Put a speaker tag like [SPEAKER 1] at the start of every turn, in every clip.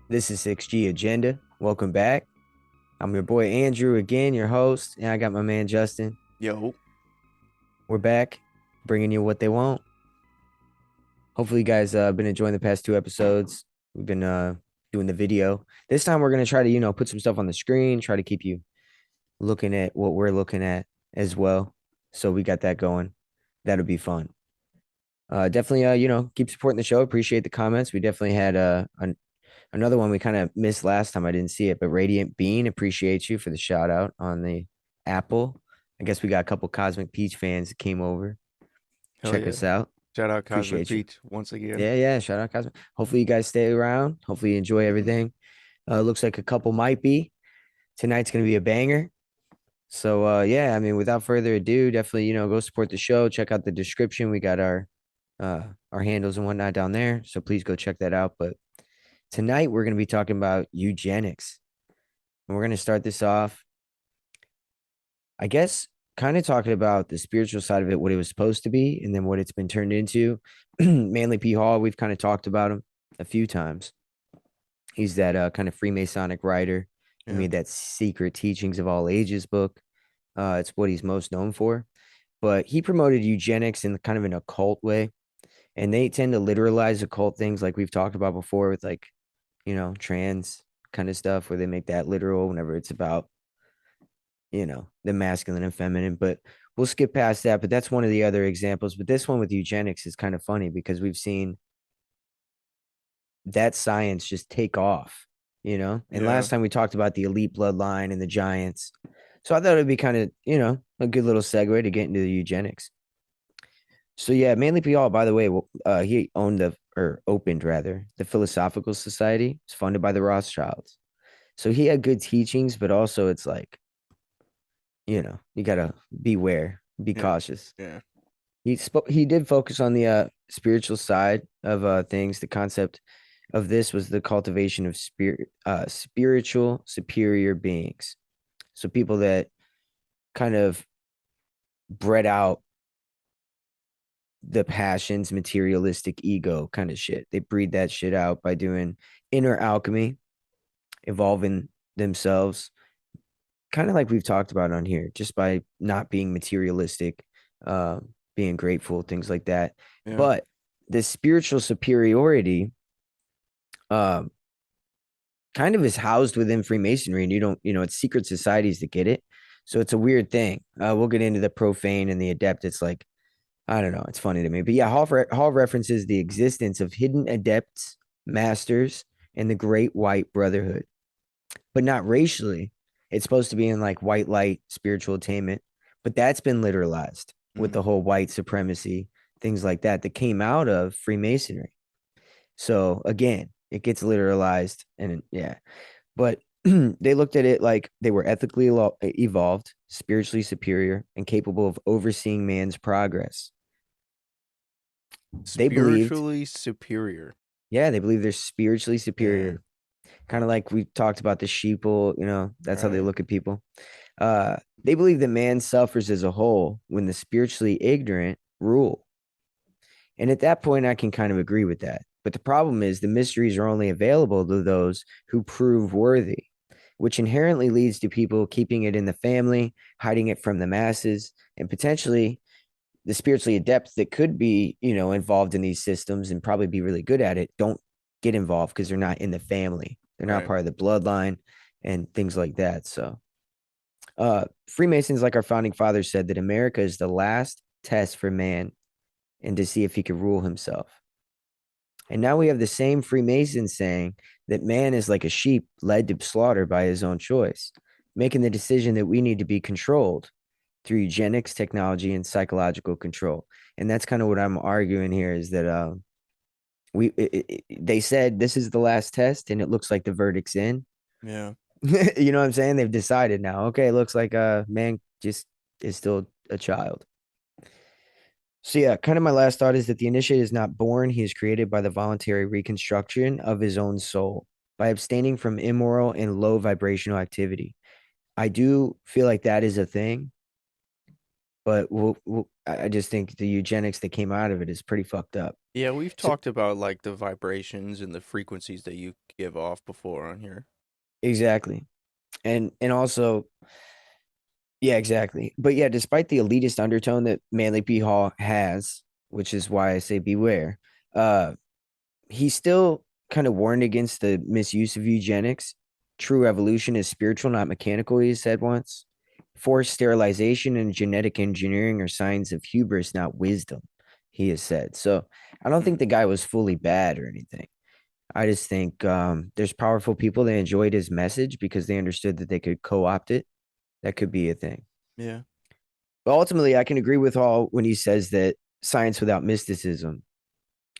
[SPEAKER 1] This is 6G Agenda. Welcome back. I'm your boy Andrew again, your host, and I got my man Justin.
[SPEAKER 2] Yo,
[SPEAKER 1] We're back, bringing you what they want. Hopefully, you guys been enjoying the past two episodes. We've been doing the video. This time, we're gonna try to put some stuff on the screen, try to keep you looking at what we're looking at as well. So we got that going. That'll be fun. Definitely, keep supporting the show. Appreciate the comments. We definitely had another one we kind of missed last time. I didn't see it, but Radiant Bean, appreciate you for the shout out on the Apple. I guess we got a couple Cosmic Peach fans that came over.
[SPEAKER 2] hell
[SPEAKER 1] Check
[SPEAKER 2] yeah.
[SPEAKER 1] us out.
[SPEAKER 2] Shout out Cosmic
[SPEAKER 1] Appreciate you.
[SPEAKER 2] Peach once again.
[SPEAKER 1] Yeah. Shout out Cosmic. Hopefully you guys stay around. Hopefully you enjoy everything. Looks like a couple might be. Tonight's gonna be a banger. So yeah, I mean, without further ado, definitely, go support the show. Check out the description. We got our handles and whatnot down there. So please go check that out. But tonight we're gonna be talking about eugenics. And we're going to start this off, I guess, kind of talking about the spiritual side of it, what it was supposed to be, and then what it's been turned into. Manly P. Hall, we've kind of talked about him a few times. He's that kind of Freemasonic writer. He
[SPEAKER 2] Yeah.
[SPEAKER 1] made that Secret Teachings of All Ages book. It's what he's most known for. But he promoted eugenics in kind of an occult way. And they tend to literalize occult things like we've talked about before with like, trans kind of stuff where they make that literal whenever it's about the masculine and feminine, but we'll skip past that. But that's one of the other examples. But this one with eugenics is kind of funny because we've seen that science just take off. And
[SPEAKER 2] Yeah.
[SPEAKER 1] last time we talked about the elite bloodline and the giants. So I thought it'd be kind of, a good little segue to get into the eugenics. So yeah, Manly P. Hall, by the way, he owned or opened rather, the Philosophical Society. It's funded by the Rothschilds. So he had good teachings, but also it's like, you gotta beware, be
[SPEAKER 2] Yeah.
[SPEAKER 1] cautious.
[SPEAKER 2] Yeah.
[SPEAKER 1] He did focus on the spiritual side of things. The concept of this was the cultivation of spiritual superior beings. So people that kind of bred out the passions, materialistic ego kind of shit. They breed that shit out by doing inner alchemy, evolving themselves, kind of like we've talked about on here, just by not being materialistic, uh, being grateful, things like that.
[SPEAKER 2] Yeah.
[SPEAKER 1] But the spiritual superiority, um, kind of is housed within Freemasonry, and you don't, it's secret societies that get it. So it's a weird thing. We'll get into the profane and the adept. It's like, I don't know. It's funny to me. But yeah, Hall references the existence of hidden adepts, masters, and the Great White Brotherhood, but not racially. It's supposed to be in like white light spiritual attainment, but that's been literalized with
[SPEAKER 2] Mm.
[SPEAKER 1] the whole white supremacy, things like that came out of Freemasonry. So again, it gets literalized and yeah, but they looked at it like they were ethically evolved, spiritually superior, and capable of overseeing man's progress. They believed,
[SPEAKER 2] Spiritually superior.
[SPEAKER 1] yeah, they believe they're spiritually
[SPEAKER 2] Damn.
[SPEAKER 1] superior. Kind of like we talked about the sheeple, that's how they
[SPEAKER 2] Right.
[SPEAKER 1] look at people. They believe that man suffers as a whole when the spiritually ignorant rule. And at that point, I can kind of agree with that. But the problem is the mysteries are only available to those who prove worthy, which inherently leads to people keeping it in the family, hiding it from the masses, and potentially the spiritually adept that could be, involved in these systems and probably be really good at it don't get involved because they're not in the family. They're not
[SPEAKER 2] Right.
[SPEAKER 1] part of the bloodline and things like that. So Freemasons, like our founding fathers, said that America is the last test for man and to see if he could rule himself. And now we have the same Freemasons saying that man is like a sheep led to slaughter by his own choice, making the decision that we need to be controlled through eugenics, technology, and psychological control. And that's kind of what I'm arguing here is that they said this is the last test, and it looks like the verdict's in.
[SPEAKER 2] Yeah.
[SPEAKER 1] You know what I'm saying? They've decided now. Okay, it looks like man just is still a child. So yeah, kind of my last thought is that the initiate is not born; he is created by the voluntary reconstruction of his own soul by abstaining from immoral and low vibrational activity. I do feel like that is a thing, but I just think the eugenics that came out of it is pretty fucked up.
[SPEAKER 2] Yeah, we've
[SPEAKER 1] So
[SPEAKER 2] talked about like the vibrations and the frequencies that you give off before on here.
[SPEAKER 1] Exactly. And also, yeah, exactly. But yeah, despite the elitist undertone that Manly P. Hall has, which is why I say beware, uh, he still kind of warned against the misuse of eugenics. True evolution is spiritual, not mechanical, he said once. Forced sterilization and genetic engineering are signs of hubris, not wisdom, he has said. So I don't think the guy was fully bad or anything. I just think there's powerful people that enjoyed his message because they understood that they could co-opt it. That could be a thing.
[SPEAKER 2] Yeah.
[SPEAKER 1] But ultimately, I can agree with Hall when he says that science without mysticism,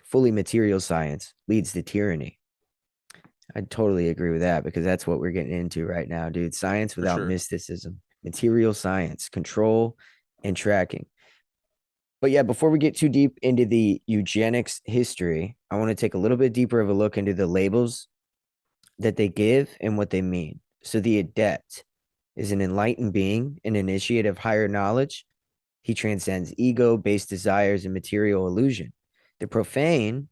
[SPEAKER 1] fully material science, leads to tyranny. I totally agree with that because that's what we're getting into right now, dude. Science
[SPEAKER 2] For
[SPEAKER 1] without
[SPEAKER 2] sure.
[SPEAKER 1] mysticism, material science, control and tracking. But yeah, before we get too deep into the eugenics history, I want to take a little bit deeper of a look into the labels that they give and what they mean. So the adept is an enlightened being, an initiate of higher knowledge. He transcends ego, base desires, and material illusion. The profane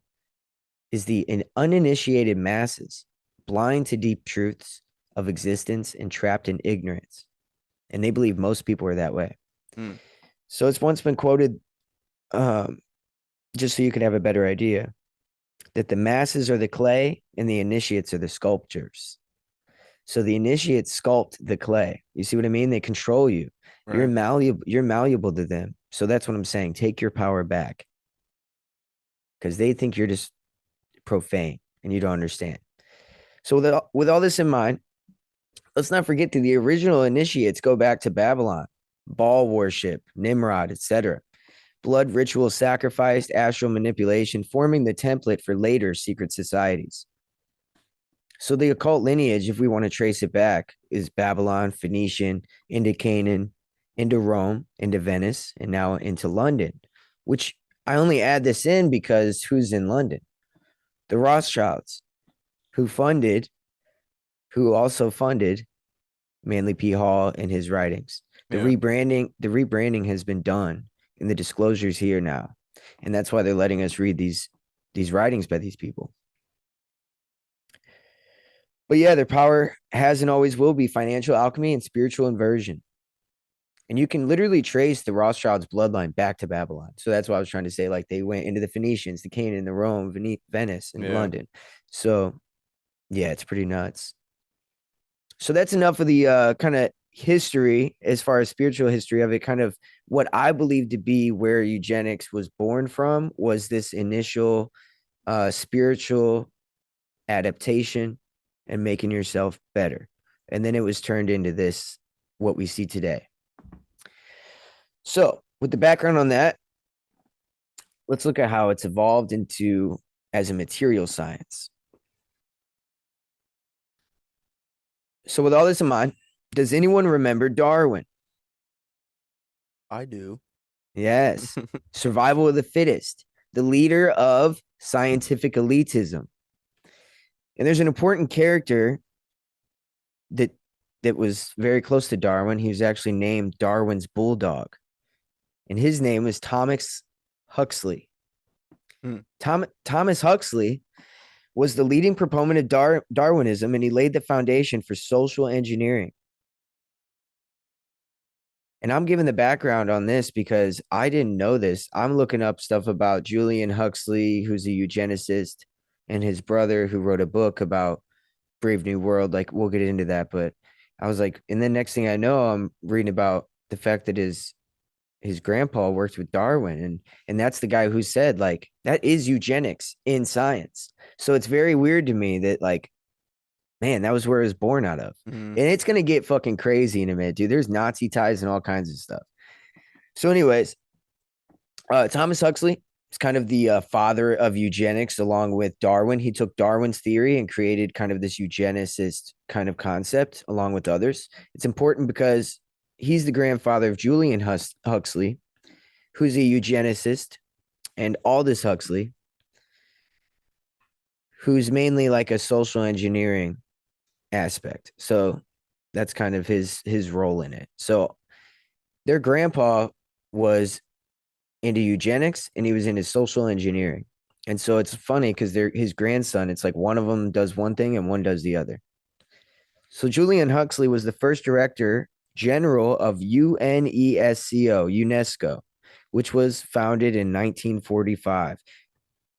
[SPEAKER 1] is the uninitiated masses, blind to deep truths of existence and trapped in ignorance. And they believe most people are that way.
[SPEAKER 2] Mm.
[SPEAKER 1] So it's once been quoted, um, just so you can have a better idea, that the masses are the clay and the initiates are the sculptures. So the initiates sculpt the clay. You see what I mean? They control you. You're
[SPEAKER 2] Right.
[SPEAKER 1] malleable. You're malleable to them. So that's what I'm saying. Take your power back because they think you're just profane and you don't understand. So with all this in mind, let's not forget that the original initiates go back to Babylon, Baal worship, Nimrod, etc. Blood ritual sacrificed, astral manipulation, forming the template for later secret societies. So the occult lineage, if we want to trace it back, is Babylon, Phoenician, into Canaan, into Rome, into Venice, and now into London, which I only add this in because who's in London? The Rothschilds, who funded, who also funded Manly P. Hall and his writings.
[SPEAKER 2] Yeah.
[SPEAKER 1] The rebranding has been done and the disclosures here now. And that's why they're letting us read these writings by these people. But yeah, their power has and always will be financial alchemy and spiritual inversion. And you can literally trace the Rothschilds' bloodline back to Babylon. So that's what I was trying to say. Like they went into the Phoenicians, the Canaan, the Rome, Venice, and
[SPEAKER 2] Yeah.
[SPEAKER 1] London. So yeah, it's pretty nuts. So that's enough of the kind of history as far as spiritual history of it. Kind of what I believe to be where eugenics was born from was this initial spiritual adaptation and making yourself better. And then it was turned into this, what we see today. So, with the background on that, let's look at how it's evolved into as a material science. So, with all this in mind, does anyone remember Darwin?
[SPEAKER 2] I do.
[SPEAKER 1] Yes. Survival of the fittest, the leader of scientific elitism. And there's an important character that was very close to Darwin. He was actually named Darwin's bulldog. And his name was Thomas Huxley.
[SPEAKER 2] Mm.
[SPEAKER 1] Thomas Huxley was the leading proponent of Darwinism, and he laid the foundation for social engineering. And I'm giving the background on this because I didn't know this. I'm looking up stuff about Julian Huxley, who's a eugenicist, and his brother who wrote a book about Brave New World. Like, we'll get into that. But I was like, and then next thing I know, I'm reading about the fact that his grandpa worked with Darwin, and that's the guy who said like that is eugenics in science. So it's very weird to me that like, man, that was where it was born out of.
[SPEAKER 2] Mm.
[SPEAKER 1] And it's gonna get fucking crazy in a minute, dude. There's Nazi ties and all kinds of stuff. So, anyways, Thomas Huxley is kind of the father of eugenics, along with Darwin. He took Darwin's theory and created kind of this eugenicist kind of concept, along with others. It's important because he's the grandfather of Julian Huxley, who's a eugenicist, and Aldous Huxley, who's mainly like a social engineering aspect. So that's kind of his role in it. So their grandpa was into eugenics and he was into social engineering. And so it's funny because they're his grandson. It's like one of them does one thing and one does the other. So Julian Huxley was the first director general of UNESCO, which was founded in 1945.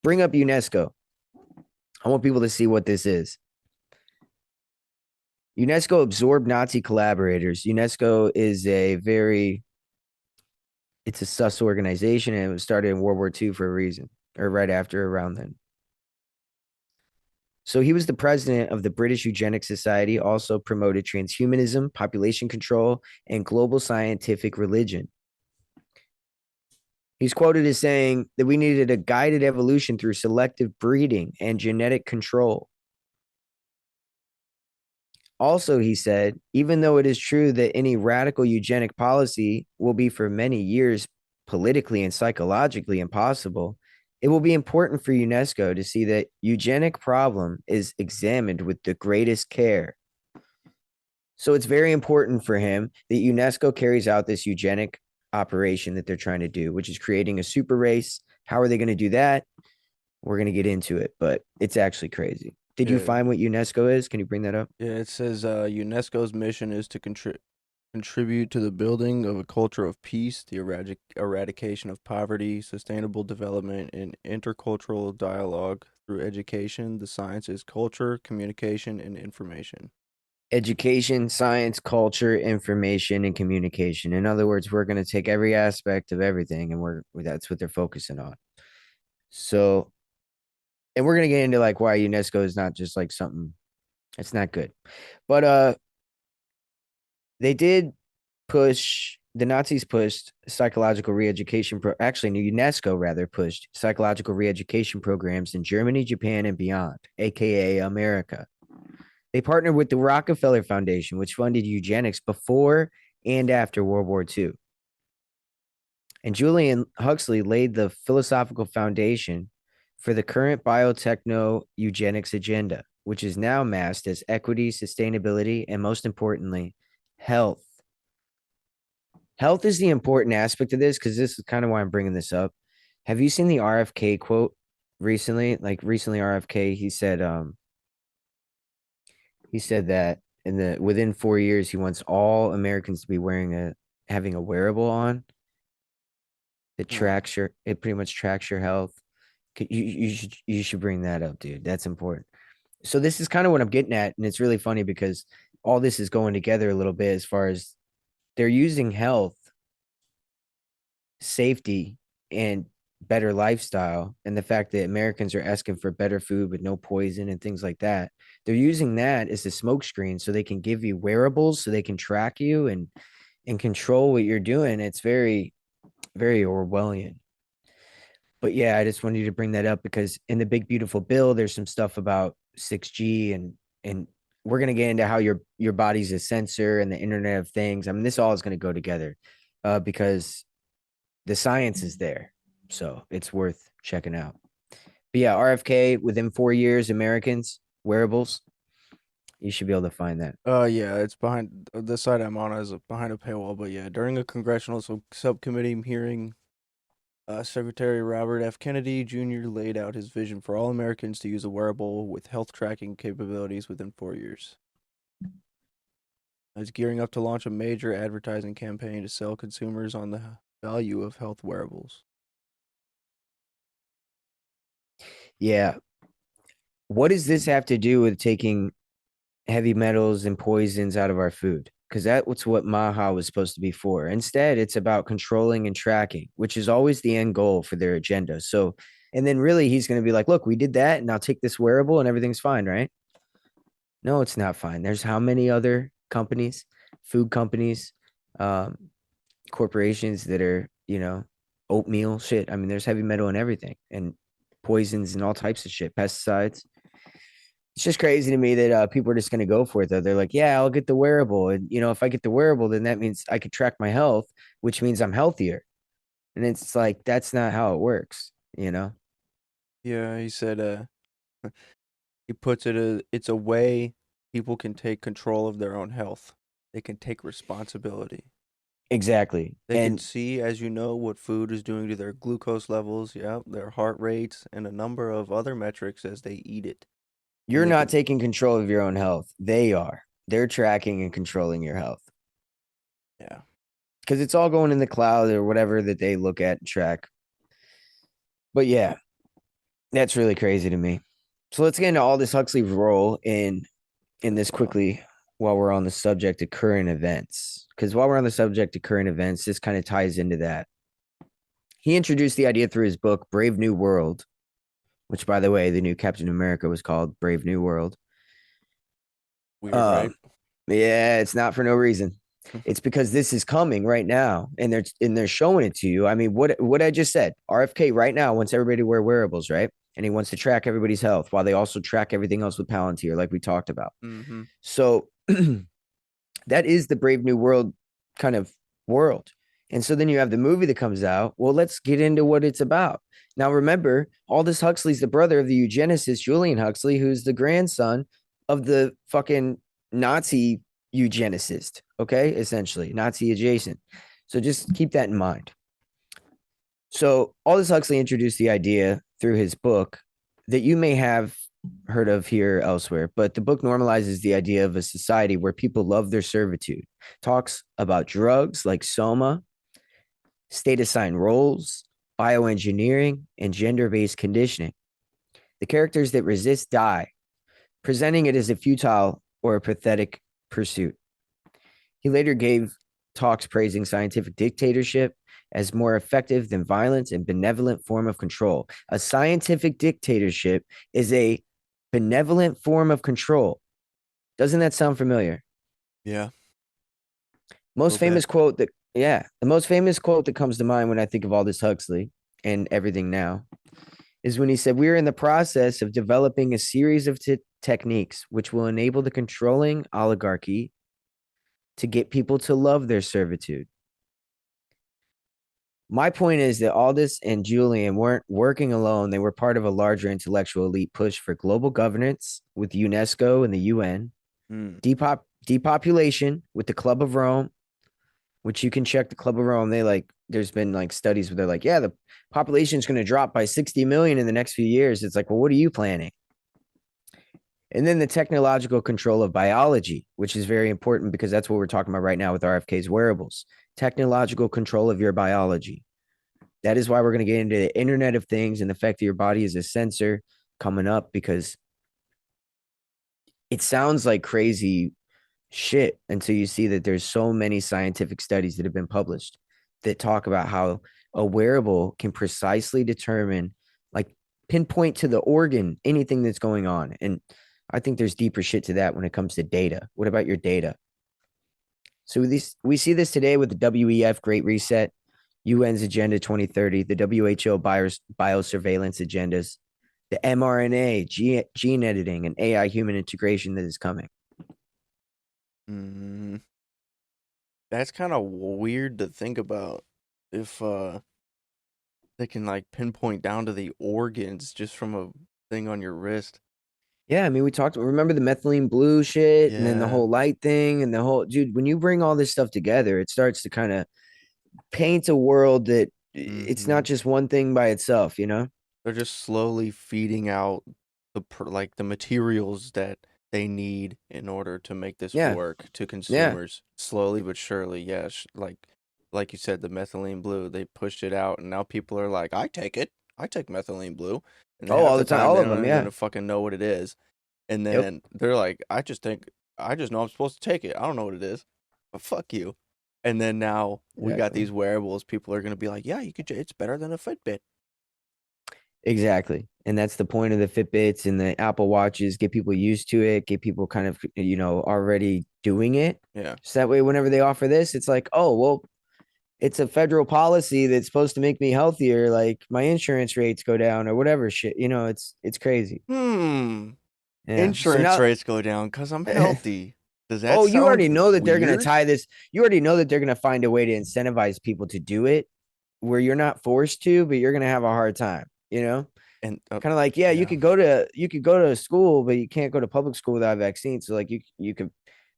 [SPEAKER 1] Bring up UNESCO. I want people to see what this is. UNESCO absorbed Nazi collaborators. UNESCO is it's a sus organization, and it was started in World War II for a reason, or right after, around then. So he was the president of the British Eugenics Society, also promoted transhumanism, population control, and global scientific religion. He's quoted as saying that we needed a guided evolution through selective breeding and genetic control. Also, he said, even though it is true that any radical eugenic policy will be for many years politically and psychologically impossible, it will be important for UNESCO to see that eugenic problem is examined with the greatest care. So it's very important for him that UNESCO carries out this eugenic operation that they're trying to do, which is creating a super race. How are they going to do that? We're going to get into it, but it's actually crazy. Did you
[SPEAKER 2] Yeah,
[SPEAKER 1] find what UNESCO is? Can you bring that up?
[SPEAKER 2] yeah. It says UNESCO's mission is to contribute to the building of a culture of peace, the eradication of poverty, sustainable development, and intercultural dialogue through education, the sciences, culture, communication, and information.
[SPEAKER 1] Education, science, culture, information, and communication. In other words, we're going to take every aspect of everything, and that's what they're focusing on. So, and we're going to get into like why UNESCO is not just like something. It's not good, but they did push the Nazis pushed psychological re-education actually UNESCO rather pushed psychological re-education programs in Germany, Japan, and beyond, aka America. They partnered with the Rockefeller Foundation, which funded eugenics before and after World War II. And Julian Huxley laid the philosophical foundation for the current biotechno eugenics agenda, which is now masked as equity, sustainability, and most importantly, health. Health is the important aspect of this because this is kind of why I'm bringing this up. Have you seen the RFK quote recently? Like recently, RFK he said that in the within 4 years he wants all Americans to be having a wearable on that
[SPEAKER 2] Huh.
[SPEAKER 1] tracks your it pretty much tracks your health. You should bring that up, dude. That's important. So this is kind of what I'm getting at, and it's really funny because all this is going together a little bit as far as they're using health, safety, and better lifestyle, and the fact that Americans are asking for better food with no poison and things like that. They're using that as a smokescreen so they can give you wearables so they can track you and control what you're doing. It's very, very Orwellian. But yeah, I just wanted you to bring that up because in the big beautiful bill, there's some stuff about 6G and we're gonna get into how your body's a sensor and the Internet of Things. I mean, this all is gonna go together because the science is there. So it's worth checking out. But yeah, RFK within 4 years, Americans, wearables, you should be able to find that.
[SPEAKER 2] Yeah, it's behind the site I'm on is behind a paywall, but yeah, during a congressional subcommittee hearing, Secretary Robert F. Kennedy Jr. laid out his vision for all Americans to use a wearable with health tracking capabilities within 4 years. He's gearing up to launch a major advertising campaign to sell consumers on the value of health wearables.
[SPEAKER 1] Yeah. What does this have to do with taking heavy metals and poisons out of our food? Because that's what Maha was supposed to be for. Instead, it's about controlling and tracking, which is always the end goal for their agenda. So, and then really he's going to be like, look, we did that and I'll take this wearable and everything's fine, right? No, it's not fine. There's how many other companies, food companies, um, corporations that are, oatmeal shit. I mean, there's heavy metal and everything and poisons and all types of shit, pesticides. It's just crazy to me that people are just going to go for it, though. They're like, yeah, I'll get the wearable. And, if I get the wearable, then that means I could track my health, which means I'm healthier. And it's like, that's not how it works, you know?
[SPEAKER 2] Yeah, he said, he puts it, it's a way people can take control of their own health. They can take responsibility.
[SPEAKER 1] Exactly.
[SPEAKER 2] They can
[SPEAKER 1] And
[SPEAKER 2] see, as you know, what food is doing to their glucose levels, yeah, their heart rates, and a number of other metrics as they eat it. And
[SPEAKER 1] you're
[SPEAKER 2] they
[SPEAKER 1] not
[SPEAKER 2] can,
[SPEAKER 1] taking control of your own health. They are. They're tracking and controlling your health
[SPEAKER 2] yeah.
[SPEAKER 1] because it's all going in the cloud or whatever that they look at and track. But yeah, that's really crazy to me. So let's get into Aldous Huxley's role in this
[SPEAKER 2] Uh,
[SPEAKER 1] quickly while we're on the subject of current events. Because while we're on the subject of current events, this kind of ties into that. He introduced the idea through his book, Brave New World, which, by the way, the new Captain America was called Brave New World.
[SPEAKER 2] weird, right?
[SPEAKER 1] Um, yeah, it's not for no reason. It's because this is coming right now, and they're showing it to you. I mean, what I just said, RFK right now wants everybody to wear wearables, right? And he wants to track everybody's health while they also track everything else with Palantir, like we talked about.
[SPEAKER 2] Mm-hmm.
[SPEAKER 1] So that is the Brave New World kind of world. And so then you have the movie that comes out. Well, let's get into what it's about. Now, remember, Aldous Huxley's the brother of the eugenicist Julian Huxley, who's the grandson of the fucking Nazi eugenicist. Okay, essentially Nazi adjacent. So just keep that in mind. So Aldous Huxley introduced the idea through his book that you may have heard of here elsewhere, but the book normalizes the idea of a society where people love their servitude, talks about drugs like soma, state assigned roles, bioengineering, and gender based conditioning. The characters that resist die, presenting it as a futile or a pathetic pursuit. He later gave talks praising scientific dictatorship as more effective than violence and benevolent form of control. A scientific dictatorship is a benevolent form of control. Doesn't that sound familiar?
[SPEAKER 2] Yeah, a
[SPEAKER 1] Most
[SPEAKER 2] little bit.
[SPEAKER 1] famous quote that, yeah, the most famous quote that comes to mind when I think of Aldous Huxley and everything now is when he said, "We are in the process of developing a series of techniques which will enable the controlling oligarchy to get people to love their servitude." My point is that Aldous and Julian weren't working alone. They were part of a larger intellectual elite push for global governance with UNESCO and the UN,
[SPEAKER 2] Mm.
[SPEAKER 1] depopulation with the Club of Rome, which you can check the Club of Rome. There's been like studies where they're like, yeah, the population is going to drop by 60 million in the next few years. It's like, well, what are you planning? And then the technological control of biology, which is very important because that's what we're talking about right now with RFK's wearables. Technological control of your biology. That is why we're going to get into the Internet of Things and the fact that your body is a sensor coming up, because it sounds like crazy shit until you see that there's so many scientific studies that have been published that talk about how a wearable can precisely determine, like, pinpoint to the organ anything that's going on. And I think there's deeper shit to that when it comes to data. What about your data? So we see this today with the WEF Great Reset, UN's Agenda 2030, the WHO biosurveillance agendas, the mRNA, gene editing, and AI human integration that is coming.
[SPEAKER 2] Mm. That's kind of weird to think about. If they can like pinpoint down to the organs just from a thing on your wrist.
[SPEAKER 1] Yeah, I mean, we talked. Remember the methylene blue shit, and then the
[SPEAKER 2] Yeah.
[SPEAKER 1] whole light thing, and the whole dude. When you bring all this stuff together, it starts to kind of paint a world that it's
[SPEAKER 2] Mm-hmm.
[SPEAKER 1] not just one thing by itself. You know?
[SPEAKER 2] They're just slowly feeding out like the materials that they need in order to make this
[SPEAKER 1] Yeah,
[SPEAKER 2] work to
[SPEAKER 1] yeah.
[SPEAKER 2] consumers slowly but surely. Yeah, like you said, the methylene blue, they pushed it out, and now people are like, I take it. I take methylene blue, and
[SPEAKER 1] Oh,
[SPEAKER 2] half
[SPEAKER 1] all
[SPEAKER 2] the
[SPEAKER 1] the time,
[SPEAKER 2] time
[SPEAKER 1] all
[SPEAKER 2] they
[SPEAKER 1] of
[SPEAKER 2] don't
[SPEAKER 1] them.
[SPEAKER 2] even
[SPEAKER 1] Yeah.
[SPEAKER 2] fucking know what it is. And
[SPEAKER 1] Yep.
[SPEAKER 2] then they're like, I just know I'm supposed to take it. I don't know what it is, but fuck you. And then now we got
[SPEAKER 1] Exactly.
[SPEAKER 2] these wearables. People are gonna be like, yeah, it's better than a Fitbit.
[SPEAKER 1] Exactly. And that's the point of the Fitbits and the Apple Watches, get people used to it, get people kind of, already doing it.
[SPEAKER 2] Yeah.
[SPEAKER 1] So that way, whenever they offer this, it's like, oh, well, it's a federal policy that's supposed to make me healthier. Like my insurance rates go down or whatever shit. It's crazy.
[SPEAKER 2] Hmm.
[SPEAKER 1] Yeah. So
[SPEAKER 2] Insurance
[SPEAKER 1] now,
[SPEAKER 2] rates go down because I'm healthy. Does that
[SPEAKER 1] oh, you
[SPEAKER 2] sound
[SPEAKER 1] already know that they're going to
[SPEAKER 2] weird?
[SPEAKER 1] tie this. You already know that they're going to find a way to incentivize people to do it where you're not forced to, but you're going to have a hard time,
[SPEAKER 2] And
[SPEAKER 1] kind of like, yeah, you
[SPEAKER 2] yeah.
[SPEAKER 1] could go to school, but you can't go to public school without vaccines. So like you could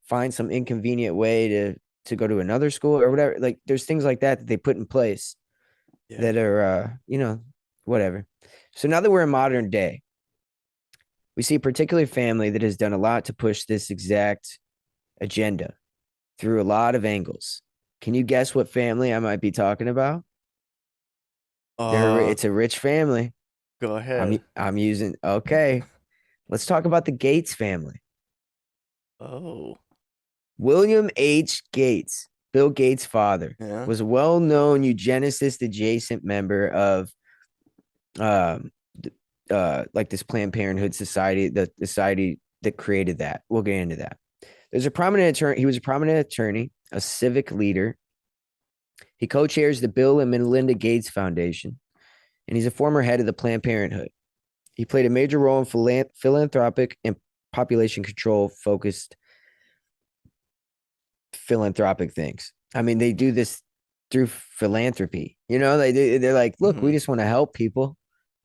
[SPEAKER 1] find some inconvenient way to to go to another school or whatever. Like there's things like that that they put in place
[SPEAKER 2] Yeah.
[SPEAKER 1] that are whatever. So now that we're in modern day, we see a particular family that has done a lot to push this exact agenda through a lot of angles. Can you guess what family I might be talking about?
[SPEAKER 2] Uh,
[SPEAKER 1] It's a rich family.
[SPEAKER 2] Go
[SPEAKER 1] I'm
[SPEAKER 2] ahead.
[SPEAKER 1] I'm using okay. Let's talk about the Gates family.
[SPEAKER 2] Oh,
[SPEAKER 1] William H. Gates, Bill Gates' father,
[SPEAKER 2] yeah.
[SPEAKER 1] was a well-known eugenicist adjacent member of um like this Planned Parenthood society, the society that created that. We'll get into that. There's a prominent attorney. He was a prominent attorney, a civic leader. He co-chairs the Bill and Melinda Gates Foundation, and he's a former head of the Planned Parenthood. He played a major role in philanthropic and population control focused philanthropic things. I mean, they do this through philanthropy. They're like, look, we
[SPEAKER 2] Mm-hmm.
[SPEAKER 1] just want to help people.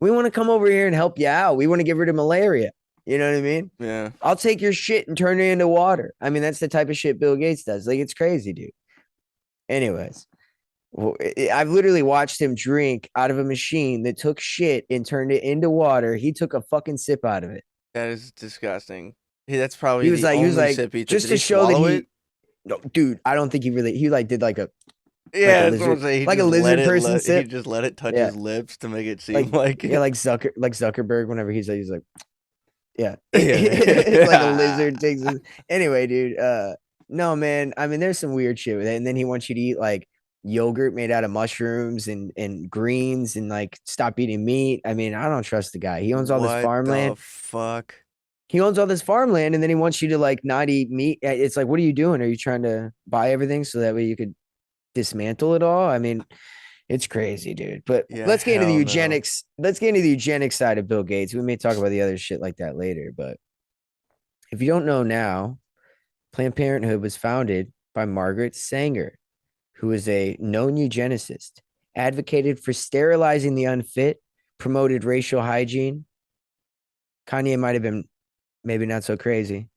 [SPEAKER 1] We want to come over here and help you out. We want to get rid of malaria. You know what I mean?
[SPEAKER 2] Yeah.
[SPEAKER 1] I'll take your shit and turn it into water. I mean, that's the type of shit Bill Gates does. Like, it's crazy, dude. Anyways, I've literally watched him drink out of a machine that took shit and turned it into water. He took a fucking sip out of it.
[SPEAKER 2] That is disgusting. That's probably the
[SPEAKER 1] He was
[SPEAKER 2] only
[SPEAKER 1] like,
[SPEAKER 2] sip he took.
[SPEAKER 1] just
[SPEAKER 2] Did
[SPEAKER 1] to
[SPEAKER 2] he
[SPEAKER 1] show that
[SPEAKER 2] swallow it?
[SPEAKER 1] no, dude, I don't think he like did like a
[SPEAKER 2] Yeah, that's what I'm
[SPEAKER 1] lizard,
[SPEAKER 2] saying. He
[SPEAKER 1] like a
[SPEAKER 2] just let
[SPEAKER 1] lizard
[SPEAKER 2] it
[SPEAKER 1] person
[SPEAKER 2] he
[SPEAKER 1] sip.
[SPEAKER 2] just let it touch
[SPEAKER 1] Yeah.
[SPEAKER 2] his lips to make it seem
[SPEAKER 1] Like,
[SPEAKER 2] like
[SPEAKER 1] yeah,
[SPEAKER 2] it.
[SPEAKER 1] like Zuckerberg, whenever he's like, yeah, it's like a
[SPEAKER 2] Yeah.
[SPEAKER 1] lizard takes his, anyway, dude. No, man. I mean, there's some weird shit with it. And then he wants you to eat like yogurt made out of mushrooms and greens and like stop eating meat. I mean, I don't trust the guy. He owns all this
[SPEAKER 2] What the
[SPEAKER 1] farmland.
[SPEAKER 2] fuck?
[SPEAKER 1] He owns all this farmland, and then he wants you to like not eat meat. It's like, what are you doing? Are you trying to buy everything so that way you could dismantle it all? I mean, it's crazy, dude. But
[SPEAKER 2] Yeah,
[SPEAKER 1] let's get into the
[SPEAKER 2] hell no.
[SPEAKER 1] eugenics. Let's get into the eugenics side of Bill Gates. We may talk about the other shit like that later. But if you don't know now, Planned Parenthood was founded by Margaret Sanger, who is a known eugenicist, advocated for sterilizing the unfit, promoted racial hygiene. Kanye might have been maybe not so crazy.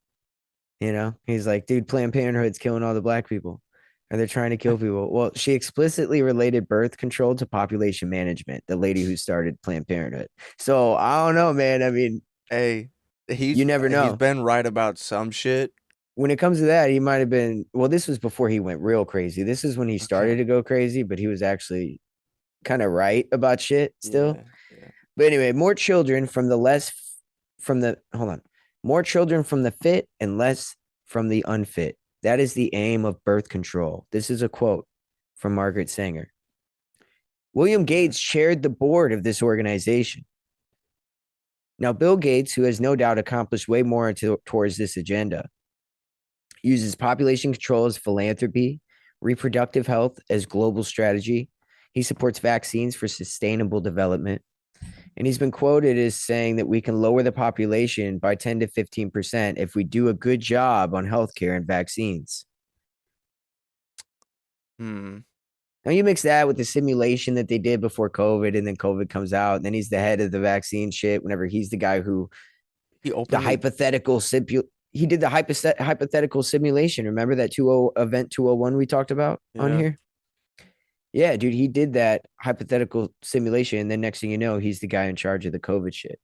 [SPEAKER 1] He's like, dude, Planned Parenthood's killing all the black people. Or they're trying to kill people. Well, she explicitly related birth control to population management, the lady who started Planned Parenthood. So I don't know, man. I mean,
[SPEAKER 2] Hey,
[SPEAKER 1] you never
[SPEAKER 2] he's
[SPEAKER 1] know.
[SPEAKER 2] been right about some shit.
[SPEAKER 1] When it comes to that, he might have been, well, this was before he went real crazy. This is when he started
[SPEAKER 2] Okay.
[SPEAKER 1] to go crazy, but he was actually kind of right about shit still.
[SPEAKER 2] Yeah, yeah.
[SPEAKER 1] But anyway, hold on, more children from the fit and less from the unfit. That is the aim of birth control. This is a quote from Margaret Sanger. William
[SPEAKER 2] Yeah.
[SPEAKER 1] Gates chaired the board of this organization. Now, Bill Gates, who has no doubt accomplished way more towards this agenda, uses population control as philanthropy, reproductive health as global strategy. He supports vaccines for sustainable development. And he's been quoted as saying that we can lower the population by 10 to 15% if we do a good job on healthcare and vaccines.
[SPEAKER 2] Hmm.
[SPEAKER 1] Now you mix that with the simulation that they did before COVID, and then COVID comes out, and then he's the head of the vaccine shit. Whenever he's the guy who
[SPEAKER 2] He
[SPEAKER 1] the
[SPEAKER 2] openly.
[SPEAKER 1] hypothetical he did the hypothetical simulation. Remember that 20 event 201 we talked about on
[SPEAKER 2] Yeah.
[SPEAKER 1] here? Yeah, dude, he did that hypothetical simulation, and then next thing you know, he's the guy in charge of the COVID shit.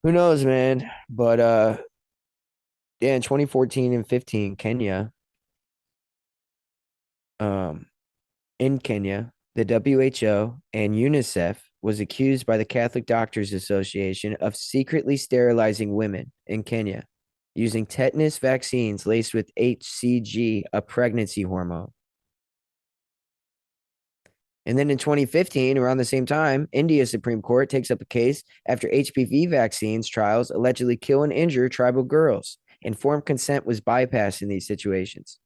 [SPEAKER 1] Who knows, man? But yeah, in 2014 and 15, um, in Kenya, the WHO and UNICEF was accused by the Catholic Doctors Association of secretly sterilizing women in Kenya using tetanus vaccines laced with HCG, a pregnancy hormone. And then in 2015, around the same time, India's Supreme Court takes up a case after HPV vaccines trials allegedly kill and injure tribal girls. Informed consent was bypassed in these situations.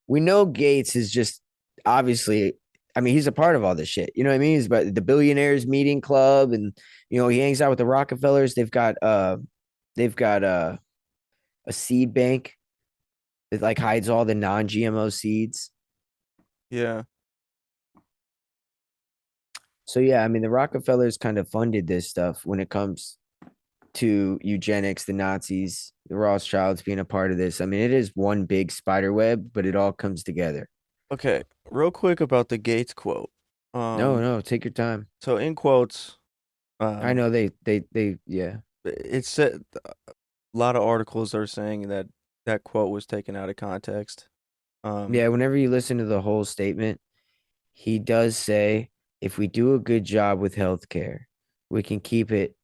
[SPEAKER 1] We know Gates is just obviously, I mean, he's a part of all this shit. You know what I mean? He's about the billionaires meeting club, and he hangs out with the Rockefellers. They've got a seed bank that like hides all the non-GMO seeds.
[SPEAKER 2] Yeah.
[SPEAKER 1] So yeah, I mean, the Rockefellers kind of funded this stuff when it comes to eugenics, the Nazis, the Rothschilds being a part of this. I mean, it is one big spider web, but it all comes together.
[SPEAKER 2] Okay, real quick about the Gates quote.
[SPEAKER 1] No,
[SPEAKER 2] Um,
[SPEAKER 1] no, take your time.
[SPEAKER 2] so in quotes,
[SPEAKER 1] I
[SPEAKER 2] um,
[SPEAKER 1] know yeah.
[SPEAKER 2] it said a lot of articles are saying that that quote was taken out of context.
[SPEAKER 1] Yeah, whenever you listen to the whole statement, he does say if we do a good job with healthcare, we can keep it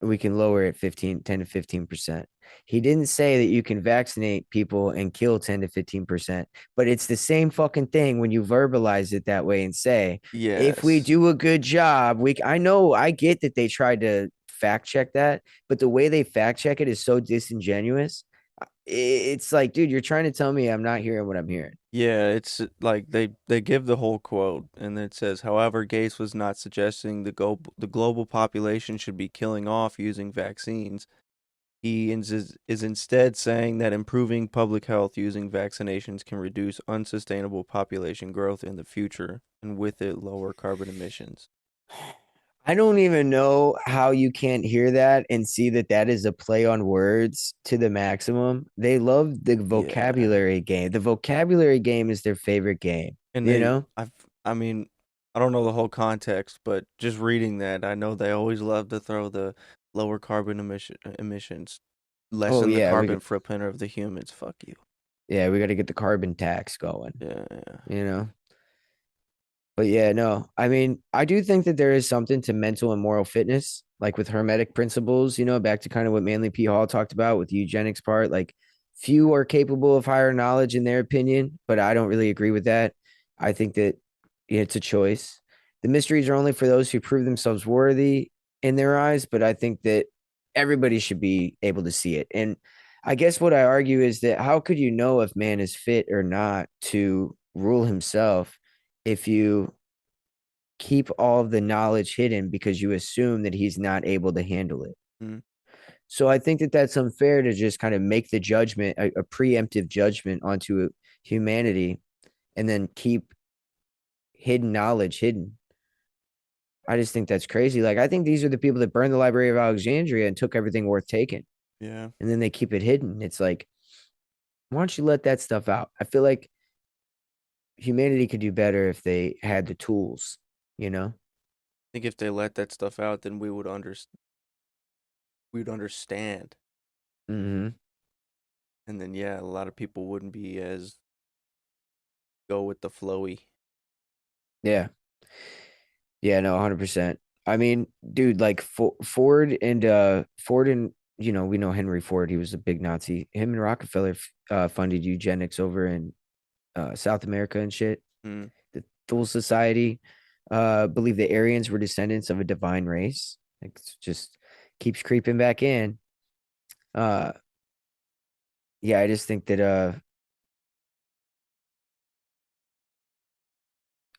[SPEAKER 1] we can lower it 10 to 15%. He didn't say that you can vaccinate people and kill 10 to 15%, but it's the same fucking thing when you verbalize it that way and say, if we
[SPEAKER 2] Yes.
[SPEAKER 1] do a good job, I know I get that they tried to fact check that, but the way they fact check it is so disingenuous. It's like, dude, you're trying to tell me I'm not hearing what I'm hearing.
[SPEAKER 2] Yeah, it's like they give the whole quote and it says, however, Gates was not suggesting the global population should be killing off using vaccines. Is instead saying that improving public health using vaccinations can reduce unsustainable population growth in the future and with it lower carbon emissions.
[SPEAKER 1] I don't even know how you can't hear that and see that that is a play on words to the maximum. They love the
[SPEAKER 2] Yeah.
[SPEAKER 1] vocabulary game. The vocabulary game is their favorite game,
[SPEAKER 2] And
[SPEAKER 1] you know?
[SPEAKER 2] I mean, I don't know the whole context, but just reading that, I know they always love to throw the lower emissions,
[SPEAKER 1] Oh
[SPEAKER 2] lessen the
[SPEAKER 1] yeah,
[SPEAKER 2] carbon footprint of the humans. Fuck you.
[SPEAKER 1] we got to get the carbon tax going,
[SPEAKER 2] Yeah, yeah.
[SPEAKER 1] you know? But yeah, no. I mean, I do think that there is something to mental and moral fitness, like with hermetic principles, back to kind of what Manly P. Hall talked about with the eugenics part. Like, few are capable of higher knowledge in their opinion, but I don't really agree with that. I think that it's a choice. The mysteries are only for those who prove themselves worthy in their eyes, but I think that everybody should be able to see it. And I guess what I argue is that how could you know if man is fit or not to rule himself if you keep all of the knowledge hidden because you assume that he's not able to handle it?
[SPEAKER 2] Mm,
[SPEAKER 1] So I think that that's unfair to just kind of make the judgment, a preemptive judgment onto humanity, and then keep hidden knowledge hidden. I just think that's crazy. Like, I think these are the people that burned the Library of Alexandria and took everything worth taking,
[SPEAKER 2] yeah.
[SPEAKER 1] and then they keep it hidden. It's like, why don't you let that stuff out? I feel like humanity could do better if they had the tools, you know?
[SPEAKER 2] I think if they let that stuff out, then we would understand.
[SPEAKER 1] Hmm.
[SPEAKER 2] And then yeah, a lot of people wouldn't be as go with the flowy.
[SPEAKER 1] Yeah. Yeah, no, 100%. I mean, dude, like Ford and we know Henry Ford, he was a big Nazi. Him and Rockefeller funded eugenics over in South America and shit.
[SPEAKER 2] Mm,
[SPEAKER 1] The Thule Society believe the Aryans were descendants of a divine race. Like, it's just keeps creeping back in. Uh yeah, I just think that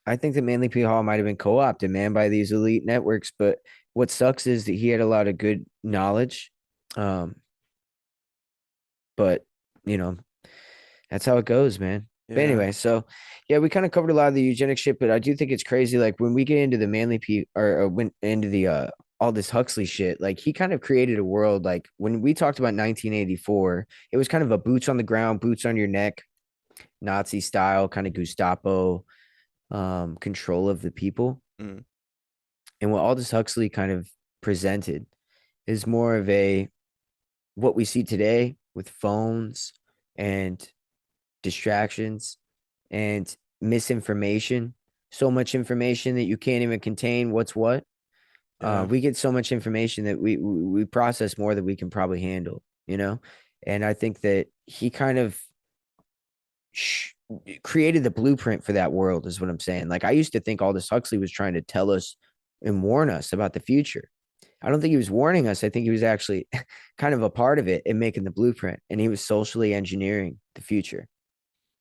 [SPEAKER 1] I think that Manly P. Hall might have been co-opted, man, by these elite networks. But what sucks is that he had a lot of good knowledge. Um, but you know, that's how it goes, man. But
[SPEAKER 2] yeah.
[SPEAKER 1] anyway, so yeah, we kind of covered a lot of the eugenic shit, but I do think it's crazy. Like when we get into the Manly P or went into the all this Huxley shit, like he kind of created a world. Like when we talked about 1984, it was kind of a boots on the ground, boots on your neck, Nazi style, kind of Gestapo control of the people.
[SPEAKER 2] Mm,
[SPEAKER 1] And what Aldous Huxley kind of presented is more of a what we see today with phones and distractions and misinformation. So much information that you can't even contain what's what.
[SPEAKER 2] yeah.
[SPEAKER 1] We get so much information that we process more than we can probably handle. And I think that he kind of sh- created the blueprint for that world, is what I'm saying. Like I used to think Aldous Huxley was trying to tell us and warn us about the future. I don't think he was warning us. I think he was actually kind of a part of it in making the blueprint, and he was socially engineering the future.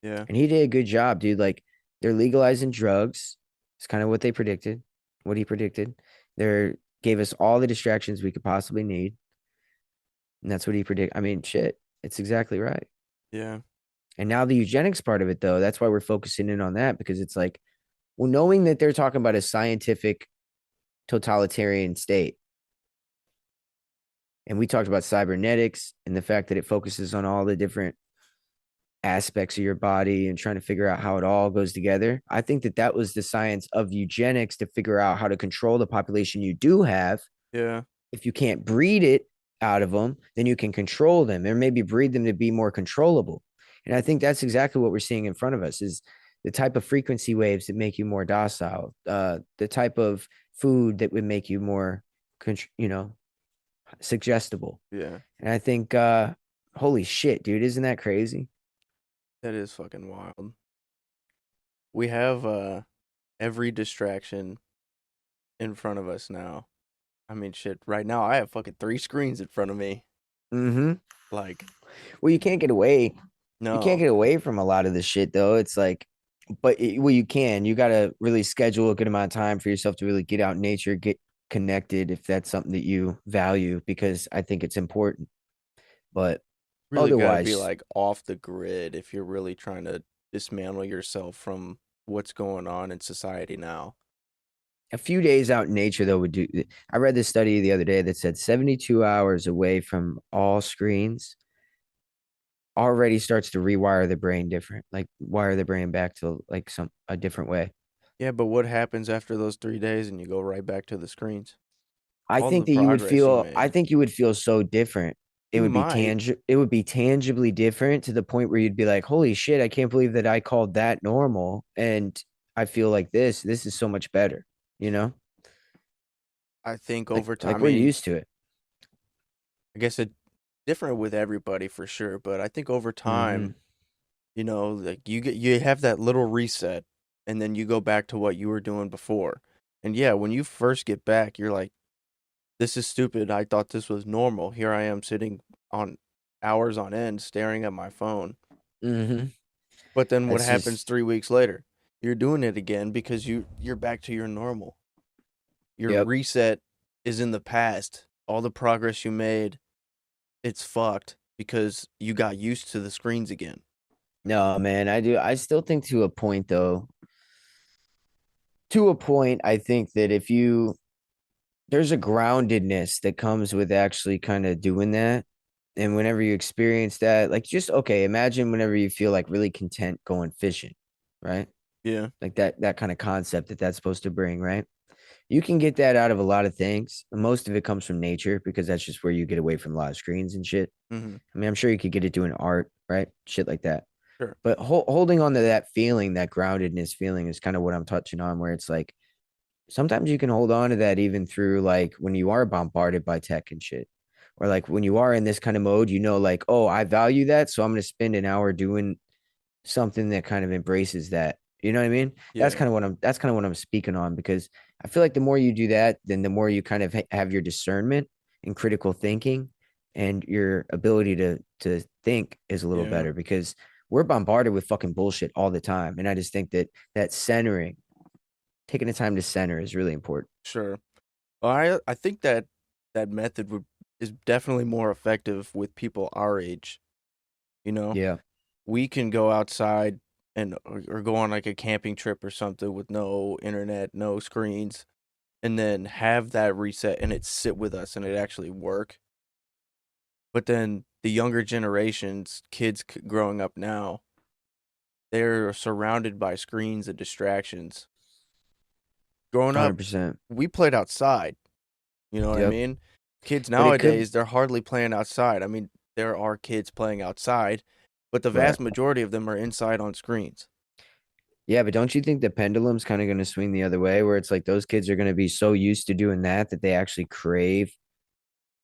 [SPEAKER 2] Yeah.
[SPEAKER 1] And he did a good job, dude. Like they're legalizing drugs. It's kind of what they predicted, what he predicted. They gave us all the distractions we could possibly need, and that's what he predicted. I mean, shit, it's exactly right.
[SPEAKER 2] Yeah.
[SPEAKER 1] And now the eugenics part of it, though, that's why we're focusing in on that because it's like, well, knowing that they're talking about a scientific totalitarian state, And we talked about cybernetics and the fact that it focuses on all the different aspects of your body and trying to figure out how it all goes together. I think that that was the science of eugenics, to figure out how to control the population you do have.
[SPEAKER 2] Yeah.
[SPEAKER 1] If you can't breed it out of them, then you can control them, or maybe breed them to be more controllable. And I think that's exactly what we're seeing in front of us, is the type of frequency waves that make you more docile, the type of food that would make you more, you know, suggestible.
[SPEAKER 2] Yeah.
[SPEAKER 1] And I think, holy shit, dude, isn't that crazy?
[SPEAKER 2] That is fucking wild. We have every distraction in front of us now. I mean, shit. Right now, I have fucking 3 screens in front of me.
[SPEAKER 1] Mm-hmm.
[SPEAKER 2] Like,
[SPEAKER 1] Well, you can't get away. You can't
[SPEAKER 2] no,
[SPEAKER 1] get away from a lot of this shit, though. It's like, but well, you can. You got to really schedule a good amount of time for yourself to really get out in nature, get connected, if that's something that you value, because I think it's important. But
[SPEAKER 2] really got to be
[SPEAKER 1] otherwise,
[SPEAKER 2] like off the grid if you're really trying to dismantle yourself from what's going on in society now.
[SPEAKER 1] a few days out in nature, though, would do. I read this study the other day that said 72 hours away from all screens already starts to rewire the brain different, like wire the brain back to like some a different way.
[SPEAKER 2] Yeah, but what happens after those 3 days and you go right back to the screens?
[SPEAKER 1] I
[SPEAKER 2] All
[SPEAKER 1] think
[SPEAKER 2] the
[SPEAKER 1] that you would
[SPEAKER 2] progress you
[SPEAKER 1] feel, I
[SPEAKER 2] made.
[SPEAKER 1] think you would feel so different. It
[SPEAKER 2] You
[SPEAKER 1] would be
[SPEAKER 2] might.
[SPEAKER 1] it would be tangibly different, to the point where you'd be like, holy shit, I can't believe that I called that normal. And I feel like this is so much better, you know?
[SPEAKER 2] I think
[SPEAKER 1] Like
[SPEAKER 2] over time,
[SPEAKER 1] like
[SPEAKER 2] I
[SPEAKER 1] we're
[SPEAKER 2] mean,
[SPEAKER 1] used to it.
[SPEAKER 2] I guess it different with everybody for sure, but I think over
[SPEAKER 1] Mm-hmm.
[SPEAKER 2] time, like you have that little reset and then you go back to what you were doing before. And yeah, when you first get back, you're like, this is stupid. I thought this was normal. Here I am sitting on hours on end staring at my phone.
[SPEAKER 1] Mm-hmm.
[SPEAKER 2] But then what
[SPEAKER 1] That's
[SPEAKER 2] happens
[SPEAKER 1] just
[SPEAKER 2] 3 weeks later? You're doing it again because you're back to your normal. Your
[SPEAKER 1] yep.
[SPEAKER 2] reset is in the past. All the progress you made, it's fucked because you got used to the screens again.
[SPEAKER 1] No, man, I do. I still think, to a point, though, to a point, I think that if you there's a groundedness that comes with actually kind of doing that. And whenever you experience that, like, just okay, imagine whenever you feel like really content going fishing, right?
[SPEAKER 2] Yeah.
[SPEAKER 1] Like that kind of concept that that's supposed to bring, right? You can get that out of a lot of things. Most of it comes from nature, because that's just where you get away from a lot of screens and shit.
[SPEAKER 2] Mhm.
[SPEAKER 1] I mean, I'm sure you could get it doing art, right? Shit like that.
[SPEAKER 2] Sure.
[SPEAKER 1] But holding on to that feeling, that groundedness feeling, is kind of what I'm touching on, where it's like sometimes you can hold on to that even through, like, when you are bombarded by tech and shit, or like when you are in this kind of mode, like, oh, I value that, so I'm going to spend an hour doing something that kind of embraces that. You know what I mean?
[SPEAKER 2] Yeah.
[SPEAKER 1] That's kind of what I'm speaking on, because I feel like the more you do that, then the more you kind of have your discernment and critical thinking, and your ability to think is a little
[SPEAKER 2] Yeah.
[SPEAKER 1] better, because we're bombarded with fucking bullshit all the time. And I just think that centering, taking the time to center, is really important.
[SPEAKER 2] Sure. Well, I think that that method would is definitely more effective with people our age. You know,
[SPEAKER 1] Yeah,
[SPEAKER 2] we can go outside and or go on like a camping trip or something with no internet, no screens, and then have that reset and it sit with us and it actually work. But then the younger generations, kids growing up now, they're surrounded by screens and distractions. Growing up,
[SPEAKER 1] 100%.
[SPEAKER 2] we played outside. You know what I
[SPEAKER 1] Yep.
[SPEAKER 2] mean? Kids
[SPEAKER 1] But it could,
[SPEAKER 2] nowadays, they're hardly playing outside. I mean, there are kids playing outside, but the
[SPEAKER 1] right.
[SPEAKER 2] vast majority of them are inside on screens.
[SPEAKER 1] Yeah, but don't you think the pendulum's kind of going to swing the other way, where it's like those kids are going to be so used to doing that that they actually crave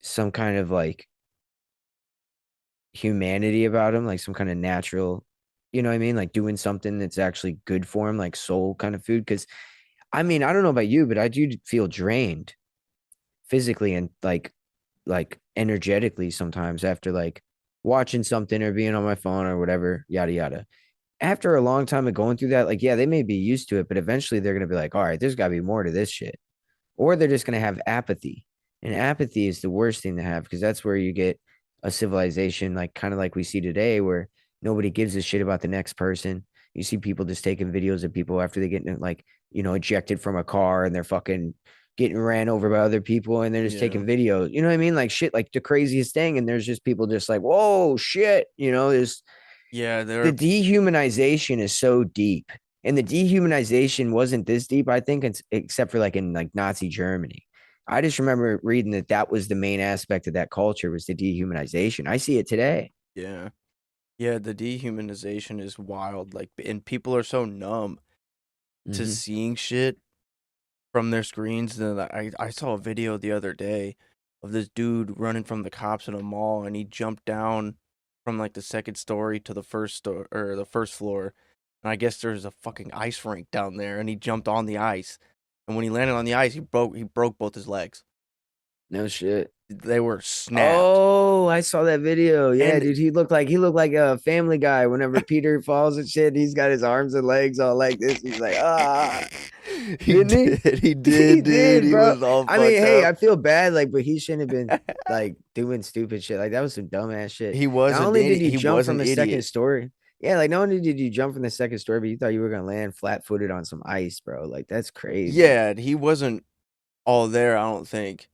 [SPEAKER 1] some kind of like humanity about them, like some kind of natural, you know what I mean? Like doing something that's actually good for them, like soul kind of food. Cause I mean, I don't know about you, but I do feel drained physically and like energetically sometimes after like watching something or being on my phone or whatever, yada yada. After a long time of going through that, like, yeah, they may be used to it, but eventually they're gonna be like, all right, there's gotta be more to this shit. Or they're just gonna have apathy. And apathy is the worst thing to have, because that's where you get a civilization like kind of like we see today, where nobody gives a shit about the next person. You see people just taking videos of people after they get like, ejected from a car, and they're fucking getting ran over by other people and they're just
[SPEAKER 2] Yeah.
[SPEAKER 1] taking videos. You know what I mean? Like shit, like the craziest thing. And there's just people just like, whoa, shit. There's
[SPEAKER 2] Yeah,
[SPEAKER 1] the
[SPEAKER 2] they're
[SPEAKER 1] dehumanization is so deep. And the dehumanization wasn't this deep, I think, except for like in like Nazi Germany. I just remember reading that was the main aspect of that culture was the dehumanization. I see it today.
[SPEAKER 2] yeah. Yeah, the dehumanization is wild. Like, and people are so numb to
[SPEAKER 1] Mm-hmm.
[SPEAKER 2] seeing shit from their screens. That I saw a video the other day of this dude running from the cops in a mall, and he jumped down from like the second story to the first store or the first floor. And I guess there's a fucking ice rink down there, and he jumped on the ice. And when he landed on the ice, he broke both his legs.
[SPEAKER 1] No shit.
[SPEAKER 2] They were snapped.
[SPEAKER 1] Oh, I saw that video. Yeah,
[SPEAKER 2] And
[SPEAKER 1] dude, he looked like a Family Guy. Whenever Peter falls and shit, he's got his arms and legs all like this. He's like,
[SPEAKER 2] he
[SPEAKER 1] didn't he?
[SPEAKER 2] did, he
[SPEAKER 1] He
[SPEAKER 2] did, dude.
[SPEAKER 1] did,
[SPEAKER 2] He
[SPEAKER 1] bro.
[SPEAKER 2] was all
[SPEAKER 1] I mean,
[SPEAKER 2] fucked
[SPEAKER 1] hey,
[SPEAKER 2] up.
[SPEAKER 1] I feel bad, like, but he shouldn't have been like doing stupid shit. Like that was some dumbass shit.
[SPEAKER 2] He was
[SPEAKER 1] Not
[SPEAKER 2] a
[SPEAKER 1] only did you
[SPEAKER 2] he
[SPEAKER 1] jump
[SPEAKER 2] was
[SPEAKER 1] from
[SPEAKER 2] an
[SPEAKER 1] the second
[SPEAKER 2] idiot.
[SPEAKER 1] story, yeah, like not only did you jump from the second story, but you thought you were gonna land flat-footed on some ice, bro. Like that's crazy.
[SPEAKER 2] Yeah, he wasn't all there, I don't think.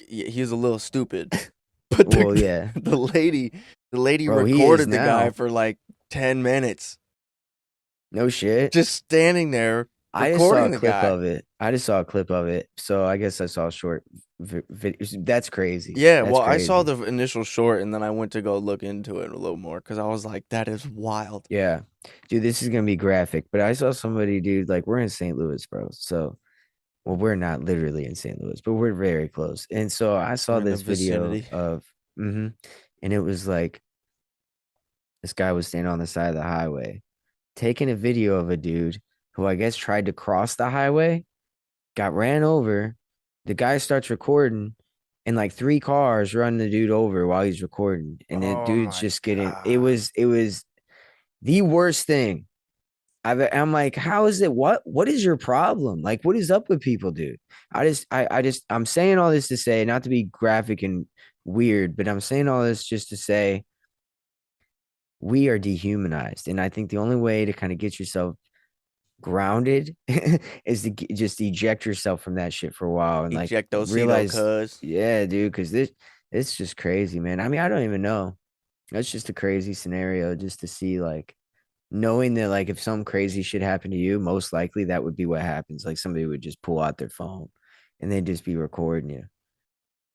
[SPEAKER 2] He was a little stupid. But
[SPEAKER 1] Well, yeah,
[SPEAKER 2] the lady the lady
[SPEAKER 1] bro, he is
[SPEAKER 2] recorded the guy
[SPEAKER 1] now.
[SPEAKER 2] for like 10 minutes
[SPEAKER 1] No shit.
[SPEAKER 2] just standing there
[SPEAKER 1] I just saw a
[SPEAKER 2] recording the
[SPEAKER 1] clip
[SPEAKER 2] guy.
[SPEAKER 1] of it. I just saw a clip of it. So I guess I saw a short video. That's crazy.
[SPEAKER 2] Yeah,
[SPEAKER 1] That's
[SPEAKER 2] well, I saw
[SPEAKER 1] crazy.
[SPEAKER 2] the initial short and then I went to go look into it a little more cuz I was like that is wild.
[SPEAKER 1] Yeah. Dude, this is gonna be graphic, but I saw somebody, dude, like we're in St. Louis, bro. So well, we're not literally in St. Louis, but we're very close. And so I saw
[SPEAKER 2] We're in the
[SPEAKER 1] this video
[SPEAKER 2] vicinity.
[SPEAKER 1] of and it was like this guy was standing on the side of the highway, taking a video of a dude who I guess tried to cross the highway, got ran over. The guy starts recording, and like three cars run the dude over while he's recording. And the
[SPEAKER 2] Oh
[SPEAKER 1] dude's
[SPEAKER 2] my
[SPEAKER 1] just getting
[SPEAKER 2] god.
[SPEAKER 1] it was the worst thing. I'm like, how is it? What is your problem? Like, what is up with people, dude? I'm saying all this to say, not to be graphic and weird, but I'm saying all this just to say we are dehumanized. And I think the only way to kind of get yourself grounded is to just eject yourself from that shit for a while and like
[SPEAKER 2] Ejectocito
[SPEAKER 1] realize,
[SPEAKER 2] cuz.
[SPEAKER 1] yeah, dude, because this it's just crazy, man. I mean, I don't even know. That's just a crazy scenario just to see like knowing that like if some crazy shit happened to you, most likely that would be what happens. Like somebody would just pull out their phone and they'd just be recording you.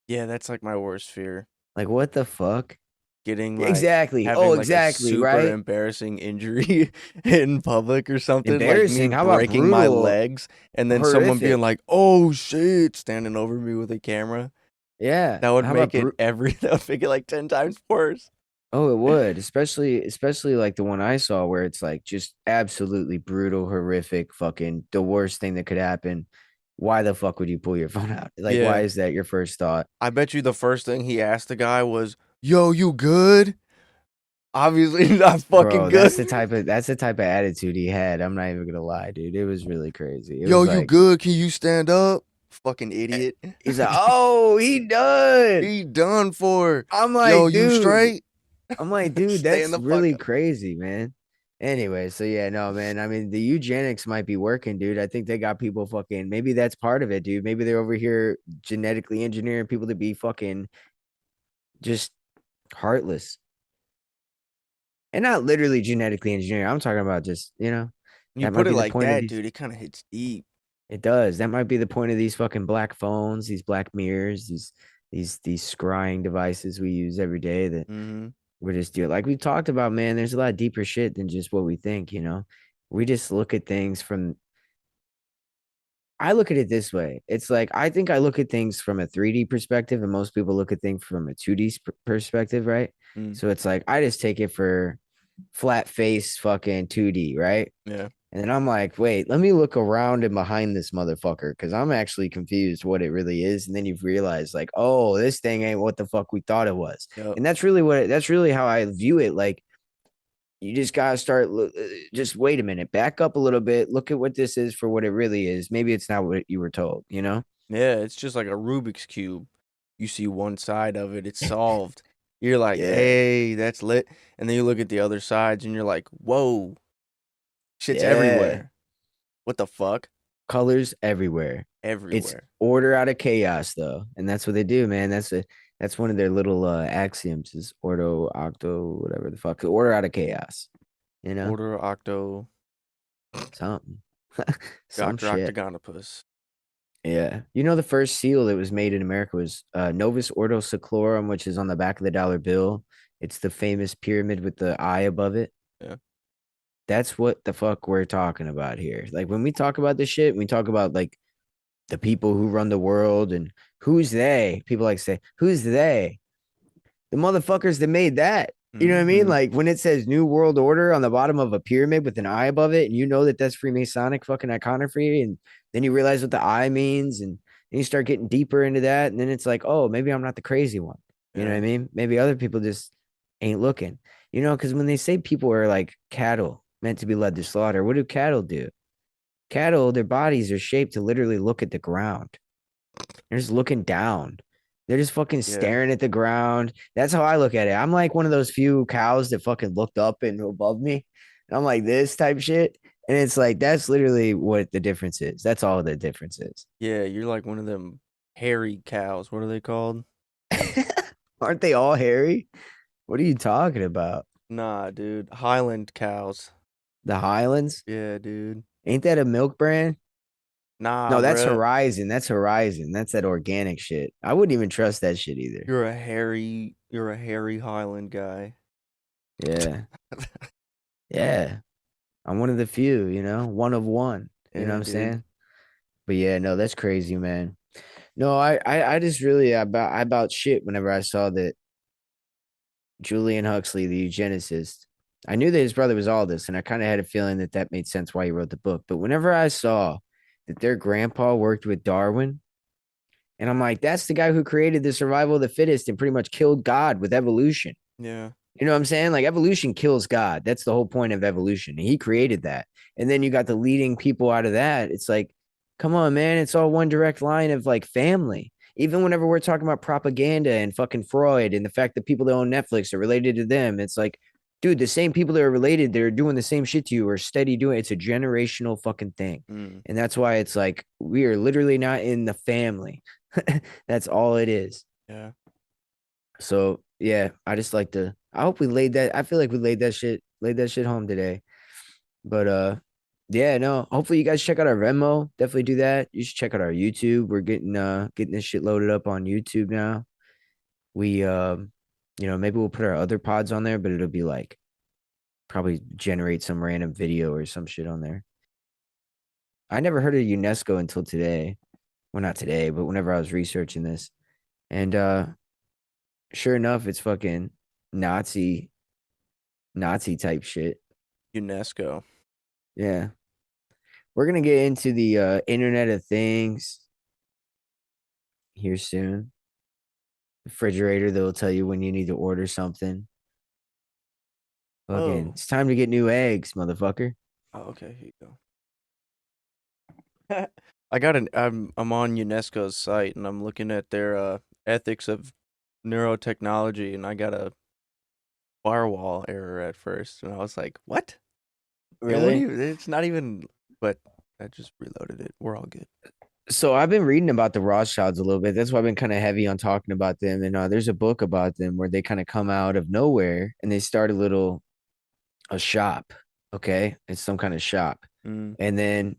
[SPEAKER 2] Yeah, that's like my worst fear.
[SPEAKER 1] Like what the fuck?
[SPEAKER 2] Getting like
[SPEAKER 1] Exactly. Oh,
[SPEAKER 2] having like a
[SPEAKER 1] exactly,
[SPEAKER 2] super
[SPEAKER 1] right?
[SPEAKER 2] embarrassing injury in public or something, like me
[SPEAKER 1] Embarrassing. How about
[SPEAKER 2] breaking my
[SPEAKER 1] brutal?
[SPEAKER 2] legs and then someone being
[SPEAKER 1] Horrific.
[SPEAKER 2] like, "Oh shit," standing over me with a camera.
[SPEAKER 1] Yeah.
[SPEAKER 2] That would
[SPEAKER 1] How
[SPEAKER 2] make
[SPEAKER 1] about
[SPEAKER 2] it that would make it like 10 times worse.
[SPEAKER 1] Oh, it would, especially like the one I saw where it's like just absolutely brutal, horrific, fucking the worst thing that could happen. Why the fuck would you pull your phone out? Like, why
[SPEAKER 2] Yeah.
[SPEAKER 1] is that your first thought?
[SPEAKER 2] I bet you the first thing he asked the guy was, "Yo, you good?" Obviously not fucking
[SPEAKER 1] Bro,
[SPEAKER 2] good.
[SPEAKER 1] that's the type of attitude he had. I'm not even gonna lie, dude. It was really crazy. It
[SPEAKER 2] "Yo,
[SPEAKER 1] was
[SPEAKER 2] you
[SPEAKER 1] like
[SPEAKER 2] good? Can you stand up?" Fucking
[SPEAKER 1] eh,
[SPEAKER 2] idiot.
[SPEAKER 1] he's like, oh, he done.
[SPEAKER 2] He done for.
[SPEAKER 1] I'm
[SPEAKER 2] "Yo,
[SPEAKER 1] like,
[SPEAKER 2] you
[SPEAKER 1] dude.
[SPEAKER 2] straight?"
[SPEAKER 1] I'm like, dude,
[SPEAKER 2] Stand
[SPEAKER 1] that's
[SPEAKER 2] the fuck
[SPEAKER 1] really
[SPEAKER 2] up.
[SPEAKER 1] crazy, man. Anyway, so yeah, no, man. I mean, the eugenics might be working, dude. I think they got people fucking. Maybe that's part of it, dude. Maybe they're over here genetically engineering people to be fucking just heartless, and not literally genetically engineering. I'm talking about just
[SPEAKER 2] When you
[SPEAKER 1] that might
[SPEAKER 2] put it
[SPEAKER 1] be the
[SPEAKER 2] like
[SPEAKER 1] point of
[SPEAKER 2] that,
[SPEAKER 1] these.
[SPEAKER 2] dude, it kind of hits deep.
[SPEAKER 1] It does. That might be the point of these fucking black phones, these black mirrors, these scrying devices we use every day that
[SPEAKER 2] Hmm.
[SPEAKER 1] we're just doing. Like we talked about, man, there's a lot deeper shit than just what we think. We just look at things from I look at it this way. It's like I think I look at things from a 3D perspective, and most people look at things from a 2D perspective, right?
[SPEAKER 2] Mm,
[SPEAKER 1] So it's like I just take it for flat face fucking 2D, right?
[SPEAKER 2] yeah.
[SPEAKER 1] And then I'm like, wait, let me look around and behind this motherfucker because I'm actually confused what it really is. And then you've realized, like, oh, this thing ain't what the fuck we thought it was.
[SPEAKER 2] Yep.
[SPEAKER 1] And that's really how I view it. Like, you just gotta just wait a minute, back up a little bit, look at what this is for what it really is. Maybe it's not what you were told.
[SPEAKER 2] Yeah, it's just like a Rubik's Cube. You see one side of it, it's solved. You're like,
[SPEAKER 1] Yeah,
[SPEAKER 2] hey, that's lit. And then you look at the other sides and you're like, whoa, shit's
[SPEAKER 1] yeah.
[SPEAKER 2] everywhere. What the fuck?
[SPEAKER 1] colors everywhere. It's
[SPEAKER 2] everywhere.
[SPEAKER 1] order out of chaos though, and that's what they do, man. That's one of their little axioms is ordo octo whatever the fuck order out of chaos. You know,
[SPEAKER 2] Order Octo
[SPEAKER 1] something, some
[SPEAKER 2] Doctor
[SPEAKER 1] shit.
[SPEAKER 2] Octagonopus.
[SPEAKER 1] Yeah, you know the first seal that was made in America was Novus Ordo Seclorum, which is on the back of the dollar bill. It's the famous pyramid with the eye above it.
[SPEAKER 2] Yeah.
[SPEAKER 1] That's what the fuck we're talking about here. Like when we talk about this shit, we talk about like the people who run the world and who's they? People like to say, who's they? The motherfuckers that made that. You know what I mean?
[SPEAKER 2] Mm-hmm.
[SPEAKER 1] Like when it says New World Order on the bottom of a pyramid with an eye above it, and you know that that's Freemasonic fucking iconography, and then you realize what the eye means, and then you start getting deeper into that, and then it's like, oh, maybe I'm not the crazy one. You know what
[SPEAKER 2] Yeah.
[SPEAKER 1] I mean? Maybe other people just ain't looking. You know, because when they say people are like cattle meant to be led to slaughter, what do cattle do? Cattle, their bodies are shaped to literally look at the ground. They're just looking down. They're just fucking
[SPEAKER 2] Yeah.
[SPEAKER 1] staring at the ground. That's how I look at it. I'm like one of those few cows that fucking looked up and above me. And I'm like this type shit. And it's like that's literally what the difference is. That's all the difference is.
[SPEAKER 2] Yeah, you're like one of them hairy cows. What are they called?
[SPEAKER 1] Aren't they all hairy? What are you talking about?
[SPEAKER 2] Nah, dude. Highland cows.
[SPEAKER 1] The Highlands?
[SPEAKER 2] Yeah, dude.
[SPEAKER 1] Ain't that a milk brand?
[SPEAKER 2] Nah,
[SPEAKER 1] No, that's
[SPEAKER 2] bruh.
[SPEAKER 1] Horizon. That's Horizon. That's that organic shit. I wouldn't even trust that shit either.
[SPEAKER 2] You're a hairy Highland guy.
[SPEAKER 1] Yeah. Yeah. I'm one of the few, one of one. You know what
[SPEAKER 2] Yeah,
[SPEAKER 1] I'm
[SPEAKER 2] dude.
[SPEAKER 1] saying? But yeah, no, that's crazy, man. No, I just really about shit whenever I saw that Julian Huxley, the eugenicist, I knew that his brother was Aldous, and I kind of had a feeling that that made sense why he wrote the book. But whenever I saw that their grandpa worked with Darwin, and I'm like, that's the guy who created the survival of the fittest and pretty much killed God with evolution.
[SPEAKER 2] Yeah.
[SPEAKER 1] You know what I'm saying? Like evolution kills God. That's the whole point of evolution. And he created that. And then you got the leading people out of that. It's like, come on, man. It's all one direct line of like family. Even whenever we're talking about propaganda and fucking Freud and the fact that people that own Netflix are related to them, it's like, dude, the same people that are related, they're doing the same shit to you or steady doing it. It's a generational fucking thing.
[SPEAKER 2] Mm.
[SPEAKER 1] And that's why it's like, we are literally not in the family. That's all it is.
[SPEAKER 2] Yeah.
[SPEAKER 1] So yeah, I just like to. I hope we laid that. I feel like we laid that shit home today. But yeah, no. Hopefully you guys check out our Venmo. Definitely do that. You should check out our YouTube. We're getting this shit loaded up on YouTube now. We maybe we'll put our other pods on there, but it'll be like probably generate some random video or some shit on there. I never heard of UNESCO until today. Well, not today, but whenever I was researching this, and sure enough, it's fucking Nazi Nazi type shit.
[SPEAKER 2] UNESCO.
[SPEAKER 1] Yeah. We're gonna get into the Internet of Things here soon. Refrigerator that will tell you when you need to order something. Fucking,
[SPEAKER 2] Oh.
[SPEAKER 1] it's time to get new eggs, motherfucker.
[SPEAKER 2] Oh, okay, here you go. I'm on UNESCO's site and I'm looking at their ethics of neurotechnology and I got a firewall error at first and I was like, "What? It won't
[SPEAKER 1] Really?
[SPEAKER 2] even it's not even." But I just reloaded it. We're all good.
[SPEAKER 1] So I've been reading about the Rothschilds a little bit. That's why I've been kind of heavy on talking about them. And there's a book about them where they kind of come out of nowhere and they start a shop. Okay, it's some kind of shop,
[SPEAKER 2] Mm,
[SPEAKER 1] and then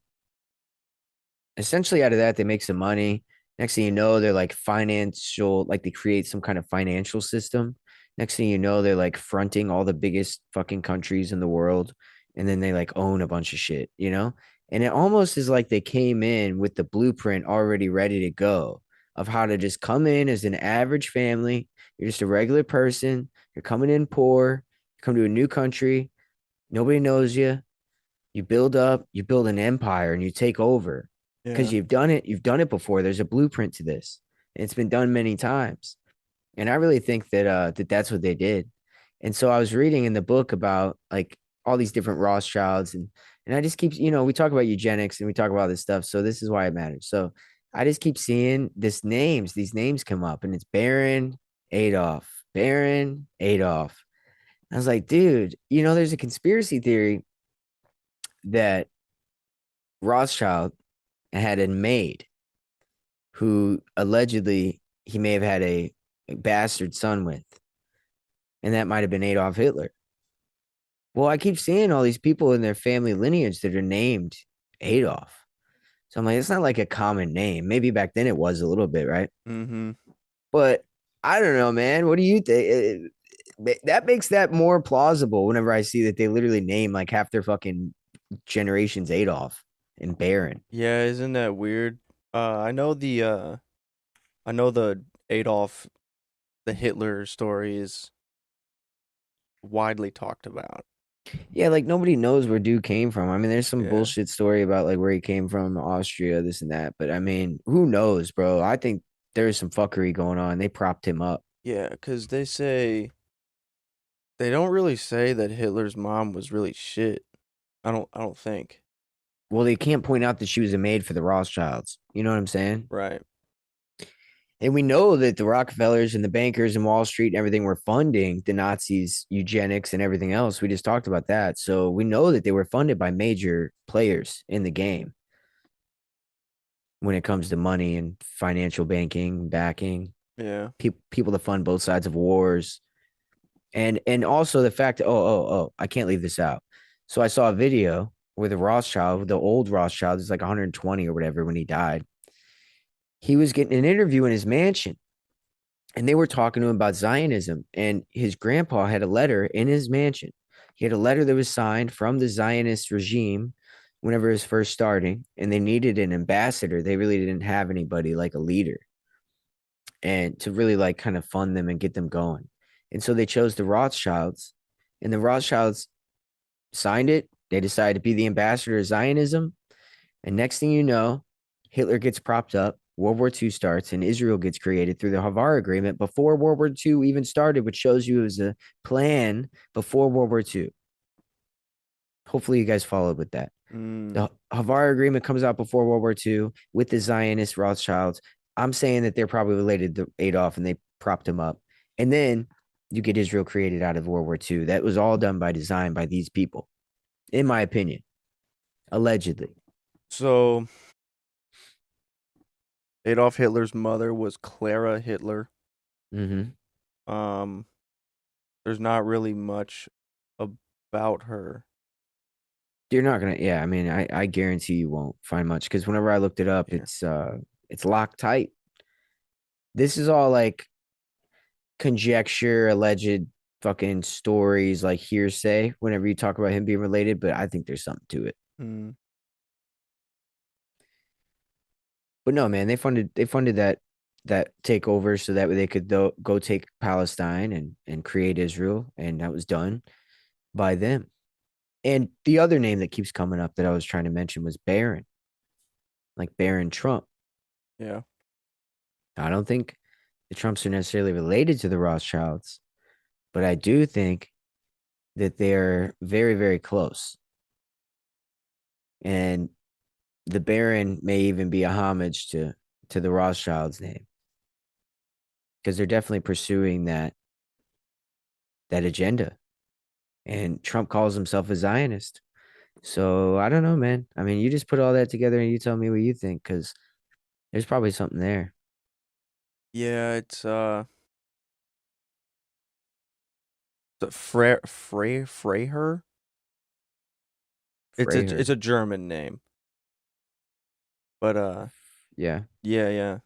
[SPEAKER 1] essentially out of that they make some money. Next thing you know, they're like financial, like they create some kind of financial system. Next thing you know, they're like fronting all the biggest fucking countries in the world, and then they like own a bunch of shit. And it almost is like they came in with the blueprint already ready to go of how to just come in as an average family. You're just a regular person. You're coming in poor. You come to a new country. Nobody knows you. You build up, you build an empire, and you take over because
[SPEAKER 2] yeah.
[SPEAKER 1] you've done it. You've done it before. There's a blueprint to this. And it's been done many times. And I really think that that's what they did. And so I was reading in the book about like all these different Rothschilds and I just keep, we talk about eugenics and we talk about this stuff. So this is why it matters. So I just keep seeing these names come up and it's Baron Adolf, Baron Adolf. I was like, dude, there's a conspiracy theory that Rothschild had a maid who allegedly he may have had a bastard son with, and that might have been Adolf Hitler. Well, I keep seeing all these people in their family lineage that are named Adolf. So I'm like, it's not like a common name. Maybe back then it was a little bit, right?
[SPEAKER 2] Mm-hmm.
[SPEAKER 1] But I don't know, man. What do you think? That makes that more plausible whenever I see that they literally name like half their fucking generations Adolf and Baron.
[SPEAKER 2] Yeah, isn't that weird? I know the Adolf, the Hitler story is widely talked about.
[SPEAKER 1] Yeah, like nobody knows where dude came from. I mean, there's some
[SPEAKER 2] Yeah.
[SPEAKER 1] bullshit story about like where he came from, Austria, this and that. But I mean, who knows, bro? I think there's some fuckery going on. They propped him up.
[SPEAKER 2] Yeah, because they don't really say that Hitler's mom was really shit. I don't think.
[SPEAKER 1] Well, they can't point out that she was a maid for the Rothschilds. You know what I'm saying?
[SPEAKER 2] Right.
[SPEAKER 1] And we know that the Rockefellers and the bankers and Wall Street and everything were funding the Nazis, eugenics, and everything else. We just talked about that. So we know that they were funded by major players in the game when it comes to money and financial banking, backing,
[SPEAKER 2] Yeah.
[SPEAKER 1] people to fund both sides of wars. And also the fact that, I can't leave this out. So I saw a video where the Rothschild, the old Rothschild, is like 120 or whatever when he died. He was getting an interview in his mansion and they were talking to him about Zionism. And his grandpa had a letter in his mansion. He had a letter that was signed from the Zionist regime whenever it was first starting, and they needed an ambassador. They really didn't have anybody like a leader and to really like kind of fund them and get them going. And so they chose the Rothschilds, and the Rothschilds signed it. They decided to be the ambassador of Zionism. And next thing you know, Hitler gets propped up. World War II starts and Israel gets created through the Havar Agreement before World War II even started, which shows you it was a plan before World War II. Hopefully, you guys followed with that.
[SPEAKER 2] Mm.
[SPEAKER 1] The Havar Agreement comes out before World War II with the Zionist Rothschilds. I'm saying that they're probably related to Adolf and they propped him up. And then you get Israel created out of World War II. That was all done by design by these people, in my opinion, allegedly.
[SPEAKER 2] So Adolf Hitler's mother was Clara Hitler.
[SPEAKER 1] Mm-hmm.
[SPEAKER 2] Um, there's not really much about her.
[SPEAKER 1] You're not gonna, yeah. I mean, I guarantee you won't find much because whenever I looked it up,
[SPEAKER 2] Yeah.
[SPEAKER 1] it's locked tight. This is all like conjecture, alleged fucking stories, like hearsay. Whenever you talk about him being related, but I think there's something to it.
[SPEAKER 2] Mm.
[SPEAKER 1] But no, man, they funded that takeover so that way they could go take Palestine and create Israel, and that was done by them. And the other name that keeps coming up that I was trying to mention was Barron, like Barron Trump.
[SPEAKER 2] Yeah.
[SPEAKER 1] I don't think the Trumps are necessarily related to the Rothschilds, but I do think that they're very, very close. And the Baron may even be a homage to the Rothschilds' name because they're definitely pursuing that agenda. And Trump calls himself a Zionist. So I don't know, man. I mean, you just put all that together and you tell me what you think because there's probably something there.
[SPEAKER 2] Yeah, it's the Freiherr.
[SPEAKER 1] Freher.
[SPEAKER 2] It's a German name. But
[SPEAKER 1] Yeah.
[SPEAKER 2] yeah, yeah.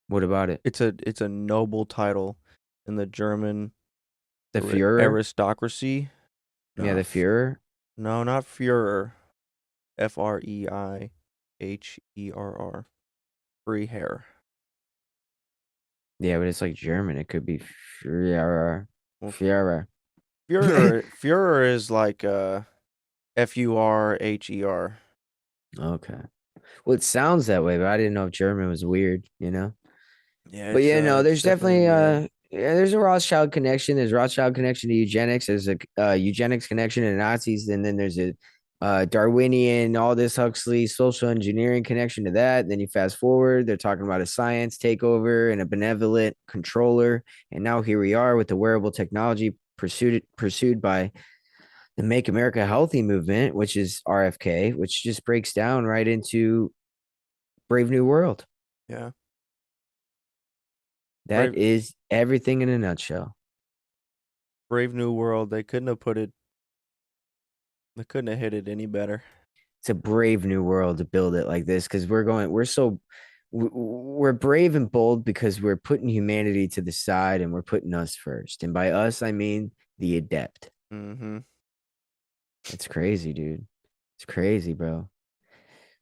[SPEAKER 1] What about it?
[SPEAKER 2] It's a noble title in the German
[SPEAKER 1] The Führer?
[SPEAKER 2] aristocracy.
[SPEAKER 1] Yeah, the Führer.
[SPEAKER 2] No, not Führer. Freiherr. Freiherr.
[SPEAKER 1] Yeah, but it's like German. It could be Führer.
[SPEAKER 2] Well,
[SPEAKER 1] Führer.
[SPEAKER 2] Führer is like Furher.
[SPEAKER 1] Okay. Well, it sounds that way, but I didn't know if German was weird, you know?
[SPEAKER 2] Yeah,
[SPEAKER 1] But yeah, no,
[SPEAKER 2] it's
[SPEAKER 1] there's
[SPEAKER 2] definitely
[SPEAKER 1] definitely
[SPEAKER 2] weird.
[SPEAKER 1] yeah, there's a Rothschild connection. There's Rothschild connection to eugenics. There's a eugenics connection to Nazis, and then there's a Darwinian, all this Huxley social engineering connection to that. Then you fast forward, they're talking about a science takeover and a benevolent controller, and now here we are with the wearable technology pursued by the Make America Healthy movement, which is RFK, which just breaks down right into Brave New World.
[SPEAKER 2] Yeah.
[SPEAKER 1] That
[SPEAKER 2] Brave
[SPEAKER 1] is everything in a nutshell.
[SPEAKER 2] Brave New World. They couldn't have hit it any better.
[SPEAKER 1] It's a brave new world to build it like this because we're brave and bold because we're putting humanity to the side and we're putting us first. And by us, I mean the adept.
[SPEAKER 2] Mm-hmm.
[SPEAKER 1] It's crazy, dude. It's crazy, bro.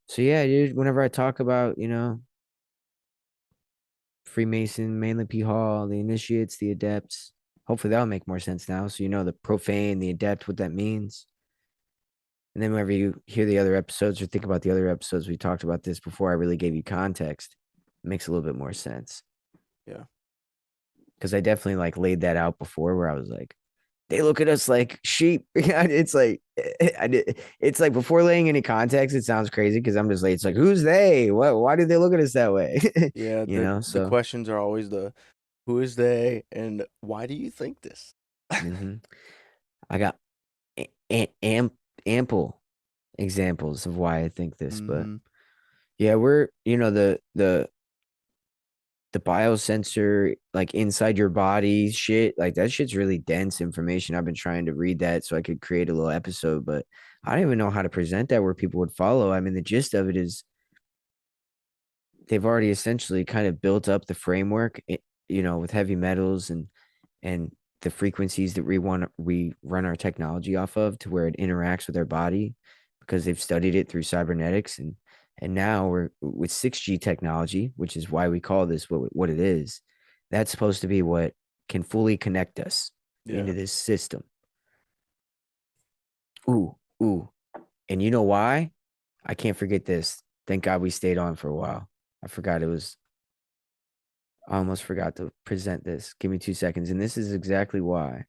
[SPEAKER 1] So yeah, dude, whenever I talk about, Freemason, mainly P Hall, the initiates, the adepts, hopefully that'll make more sense now. So you know the profane, the adept, what that means. And then whenever you hear the other episodes or think about the other episodes, we talked about this before I really gave you context. It makes a little bit more sense.
[SPEAKER 2] Yeah.
[SPEAKER 1] Because I definitely like laid that out before where I was like, they look at us like sheep. It's like it's like before laying any context, it sounds crazy because I'm just like, it's like, who's they? What why do they look at us that way?
[SPEAKER 2] Yeah. The
[SPEAKER 1] So
[SPEAKER 2] questions are always the who is they and why do you think this?
[SPEAKER 1] mhm. I got am ample examples of why I think this, but
[SPEAKER 2] Mm-hmm.
[SPEAKER 1] yeah, we're the biosensor like inside your body shit, like that shit's really dense information. I've been trying to read that so I could create a little episode, but I don't even know how to present that where people would follow. I mean, the gist of it is they've already essentially kind of built up the framework, with heavy metals and the frequencies that we run our technology off of to where it interacts with our body because they've studied it through cybernetics and now we're with 6G technology, which is why we call this what it is. That's supposed to be what can fully connect us
[SPEAKER 2] Yeah.
[SPEAKER 1] into this system. Ooh, ooh. And you know why? I can't forget this. Thank God we stayed on for a while. I forgot it was I almost forgot to present this. Give me 2 seconds. And this is exactly why.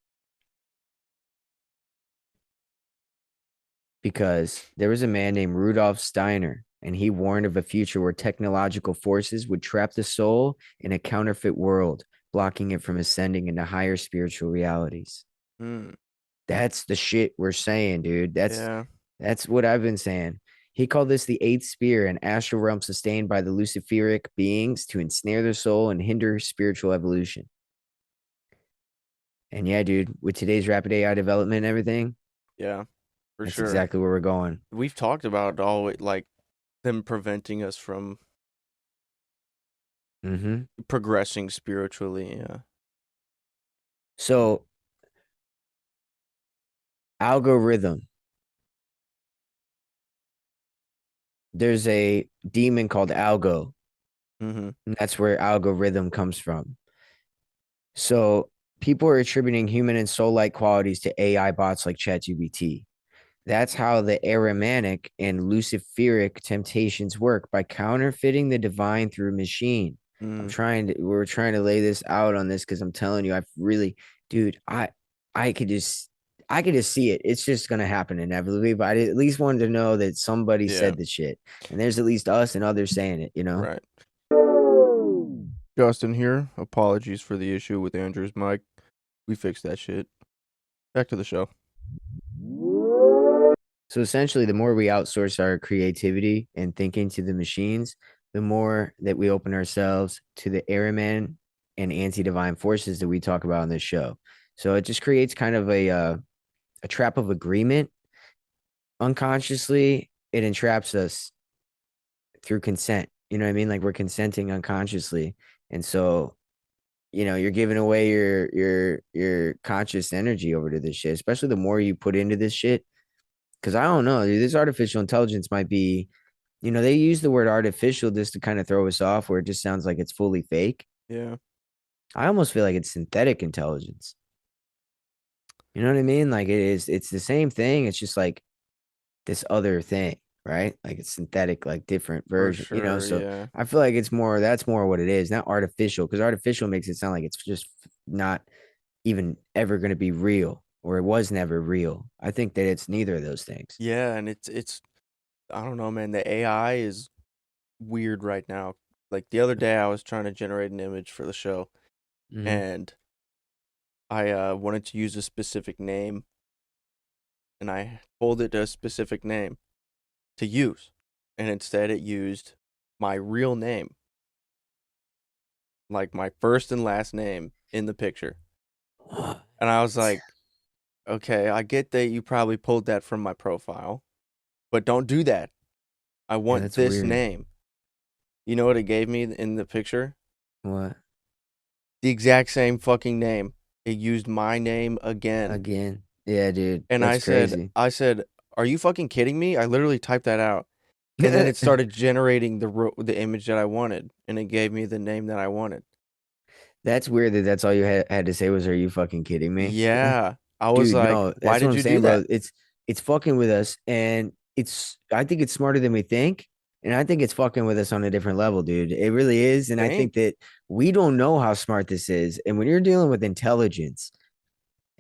[SPEAKER 1] Because there was a man named Rudolf Steiner, and he warned of a future where technological forces would trap the soul in a counterfeit world, blocking it from ascending into higher spiritual realities.
[SPEAKER 2] Mm.
[SPEAKER 1] That's the shit we're saying, dude.
[SPEAKER 2] Yeah.
[SPEAKER 1] That's what I've been saying. He called this the eighth sphere, an astral realm sustained by the Luciferic beings to ensnare their soul and hinder spiritual evolution. And yeah, dude, with today's rapid AI development and everything,
[SPEAKER 2] Yeah. For
[SPEAKER 1] that's
[SPEAKER 2] sure.
[SPEAKER 1] exactly where we're going.
[SPEAKER 2] We've talked about like them preventing us from
[SPEAKER 1] Mm-hmm.
[SPEAKER 2] progressing spiritually. Yeah.
[SPEAKER 1] So, algorithm. There's a demon called algo,
[SPEAKER 2] Mm-hmm.
[SPEAKER 1] and that's where algorithm comes from. So, people are attributing human and soul-like qualities to AI bots like ChatGPT. That's how the Aramanic and Luciferic temptations work by counterfeiting the divine through a machine.
[SPEAKER 2] Mm.
[SPEAKER 1] We're trying to lay this out on this because I'm telling you, I've really, dude, I could just, I could just see it. It's just gonna happen inevitably. But I at least wanted to know that somebody
[SPEAKER 2] Yeah.
[SPEAKER 1] said the shit, and there's at least us and others saying it.
[SPEAKER 2] Right. Justin here. Apologies for the issue with Andrew's mic. We fixed that shit. Back to the show.
[SPEAKER 1] So essentially, the more we outsource our creativity and thinking to the machines, the more that we open ourselves to the Ahriman and anti-divine forces that we talk about on this show. So it just creates kind of a trap of agreement. Unconsciously, it entraps us through consent. You know what I mean? Like we're consenting unconsciously, and so you're giving away your conscious energy over to this shit. Especially the more you put into this shit, because I don't know, dude, this artificial intelligence might be, they use the word artificial just to kind of throw us off where it just sounds like it's fully fake.
[SPEAKER 2] Yeah.
[SPEAKER 1] I almost feel like it's synthetic intelligence. You know what I mean? Like it's the same thing. It's just like this other thing, right? Like it's synthetic, like different
[SPEAKER 2] For
[SPEAKER 1] version.
[SPEAKER 2] sure.
[SPEAKER 1] So
[SPEAKER 2] Yeah.
[SPEAKER 1] I feel like that's more what it is, not artificial, because artificial makes it sound like it's just not even ever going to be real or it was never real. I think that it's neither of those things.
[SPEAKER 2] Yeah. And it's I don't know, man. The AI is weird right now. Like the other day, I was trying to generate an image for the show,
[SPEAKER 1] Mm-hmm.
[SPEAKER 2] and I wanted to use a specific name, and I told it a specific name to use, and instead it used my real name, like my first and last name in the picture. And I was like, okay, I get that you probably pulled that from my profile, but don't do that. I
[SPEAKER 1] Yeah,
[SPEAKER 2] want
[SPEAKER 1] that's
[SPEAKER 2] this
[SPEAKER 1] weird.
[SPEAKER 2] name. You know what it gave me in the picture?
[SPEAKER 1] What?
[SPEAKER 2] The exact same fucking name. It used my name again.
[SPEAKER 1] Again? Yeah, dude.
[SPEAKER 2] And
[SPEAKER 1] That's crazy.
[SPEAKER 2] I said, are you fucking kidding me? I literally typed that out. And then it started generating the image that I wanted, and it gave me the name that I wanted.
[SPEAKER 1] That's weird that that's all you had to say was, "Are you fucking kidding me?"
[SPEAKER 2] Yeah. I was
[SPEAKER 1] Dude,
[SPEAKER 2] like,
[SPEAKER 1] no,
[SPEAKER 2] why
[SPEAKER 1] that's what
[SPEAKER 2] did
[SPEAKER 1] I'm
[SPEAKER 2] you do
[SPEAKER 1] saying,
[SPEAKER 2] that?
[SPEAKER 1] bro. It's fucking with us, and I think it's smarter than we think, and I think it's fucking with us on a different level, dude. It really is, and I
[SPEAKER 2] Think?
[SPEAKER 1] think that we don't know how smart this is, and when you're dealing with intelligence,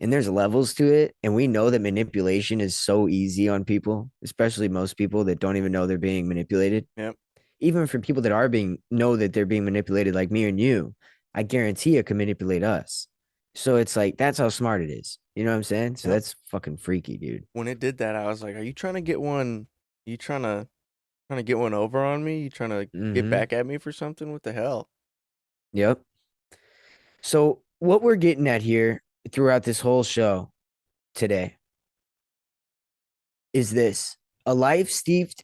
[SPEAKER 1] and there's levels to it, and we know that manipulation is so easy on people, especially most people that don't even know they're being manipulated.
[SPEAKER 2] Yep.
[SPEAKER 1] Even for people that are being know that they're being manipulated, like me and you, I guarantee it can manipulate us. So it's like that's how smart it is. You know what I'm saying? So
[SPEAKER 2] Yep.
[SPEAKER 1] that's fucking freaky, dude.
[SPEAKER 2] When it did that, I was like, are you trying to get one? You trying to get one over on me? You trying to get
[SPEAKER 1] Mm-hmm.
[SPEAKER 2] back at me for something? What the hell?
[SPEAKER 1] Yep. So what we're getting at here throughout this whole show today is this: a life steeped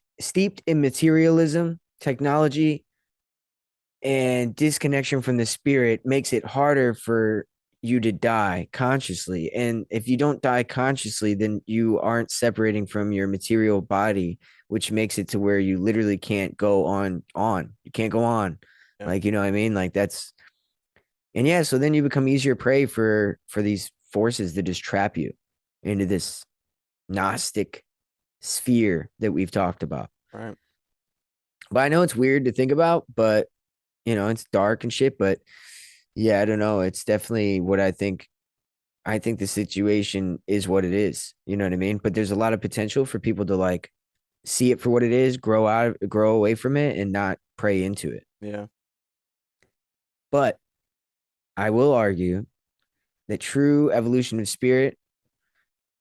[SPEAKER 1] in materialism, technology, and disconnection from the spirit makes it harder for you to die consciously. And if you don't die consciously, then you aren't separating from your material body, which makes it to where you literally can't go on. You can't go on.
[SPEAKER 2] Yep.
[SPEAKER 1] Like, you know what I mean? Like that's and yeah, so then you become easier prey for these forces that just trap you into this Gnostic sphere that we've talked about.
[SPEAKER 2] Right.
[SPEAKER 1] But I know it's weird to think about, but it's dark and shit, but yeah, I don't know. It's definitely what I think. I think the situation is what it is. You know what I mean? But there's a lot of potential for people to like see it for what it is, grow away from it, and not prey into it.
[SPEAKER 2] Yeah.
[SPEAKER 1] But I will argue that true evolution of spirit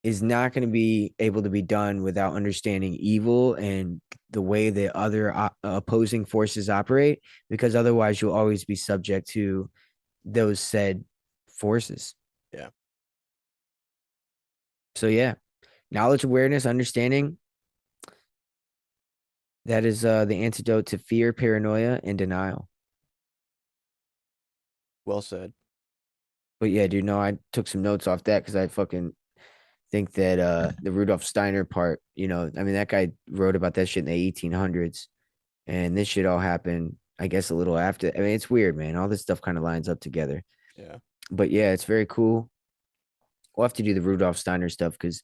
[SPEAKER 1] is not going to be able to be done without understanding evil and the way that other opposing forces operate, because otherwise you'll always be subject to those said forces.
[SPEAKER 2] Yeah.
[SPEAKER 1] So yeah, knowledge, awareness, understanding, that is the antidote to fear, paranoia, and denial.
[SPEAKER 2] Well said.
[SPEAKER 1] But yeah, dude, no, I took some notes off that because I fucking think that the Rudolf Steiner part, I mean that guy wrote about that shit in the 1800s, and this shit all happened, I guess, a little after. I mean, it's weird, man. All this stuff kind of lines up together.
[SPEAKER 2] Yeah.
[SPEAKER 1] But yeah, it's very cool. We'll have to do the Rudolf Steiner stuff because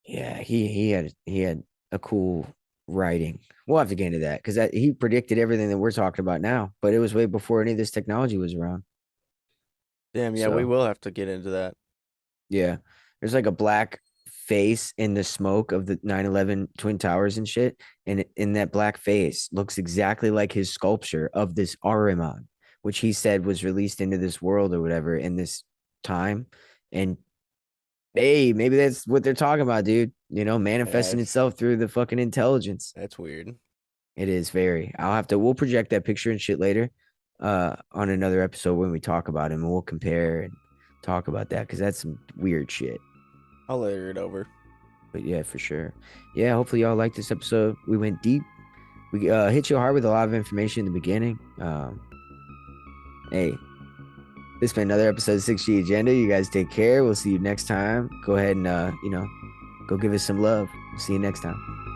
[SPEAKER 1] yeah, he had a cool writing. We'll have to get into that because he predicted everything that we're talking about now, but it was way before any of this technology was around.
[SPEAKER 2] Damn, yeah, we
[SPEAKER 1] So
[SPEAKER 2] will have to get into that.
[SPEAKER 1] yeah, there's like a black face in the smoke of the 9/11 Twin Towers and shit, and in that black face looks exactly like his sculpture of this Ahriman, which he said was released into this world or whatever in this time, and hey, maybe that's what they're talking about, dude.
[SPEAKER 2] Yeah,
[SPEAKER 1] Manifesting itself through the fucking intelligence.
[SPEAKER 2] that's weird.
[SPEAKER 1] It is very. We'll project that picture and shit later on another episode when we talk about him and we'll compare and talk about that because that's some weird shit.
[SPEAKER 2] I'll layer it over.
[SPEAKER 1] But yeah, for sure. Yeah, hopefully y'all like this episode. We went deep. We hit you hard with a lot of information in the beginning. Hey, this has been another episode of 6G Agenda. You guys take care. We'll see you next time. Go ahead and go give us some love. See you next time.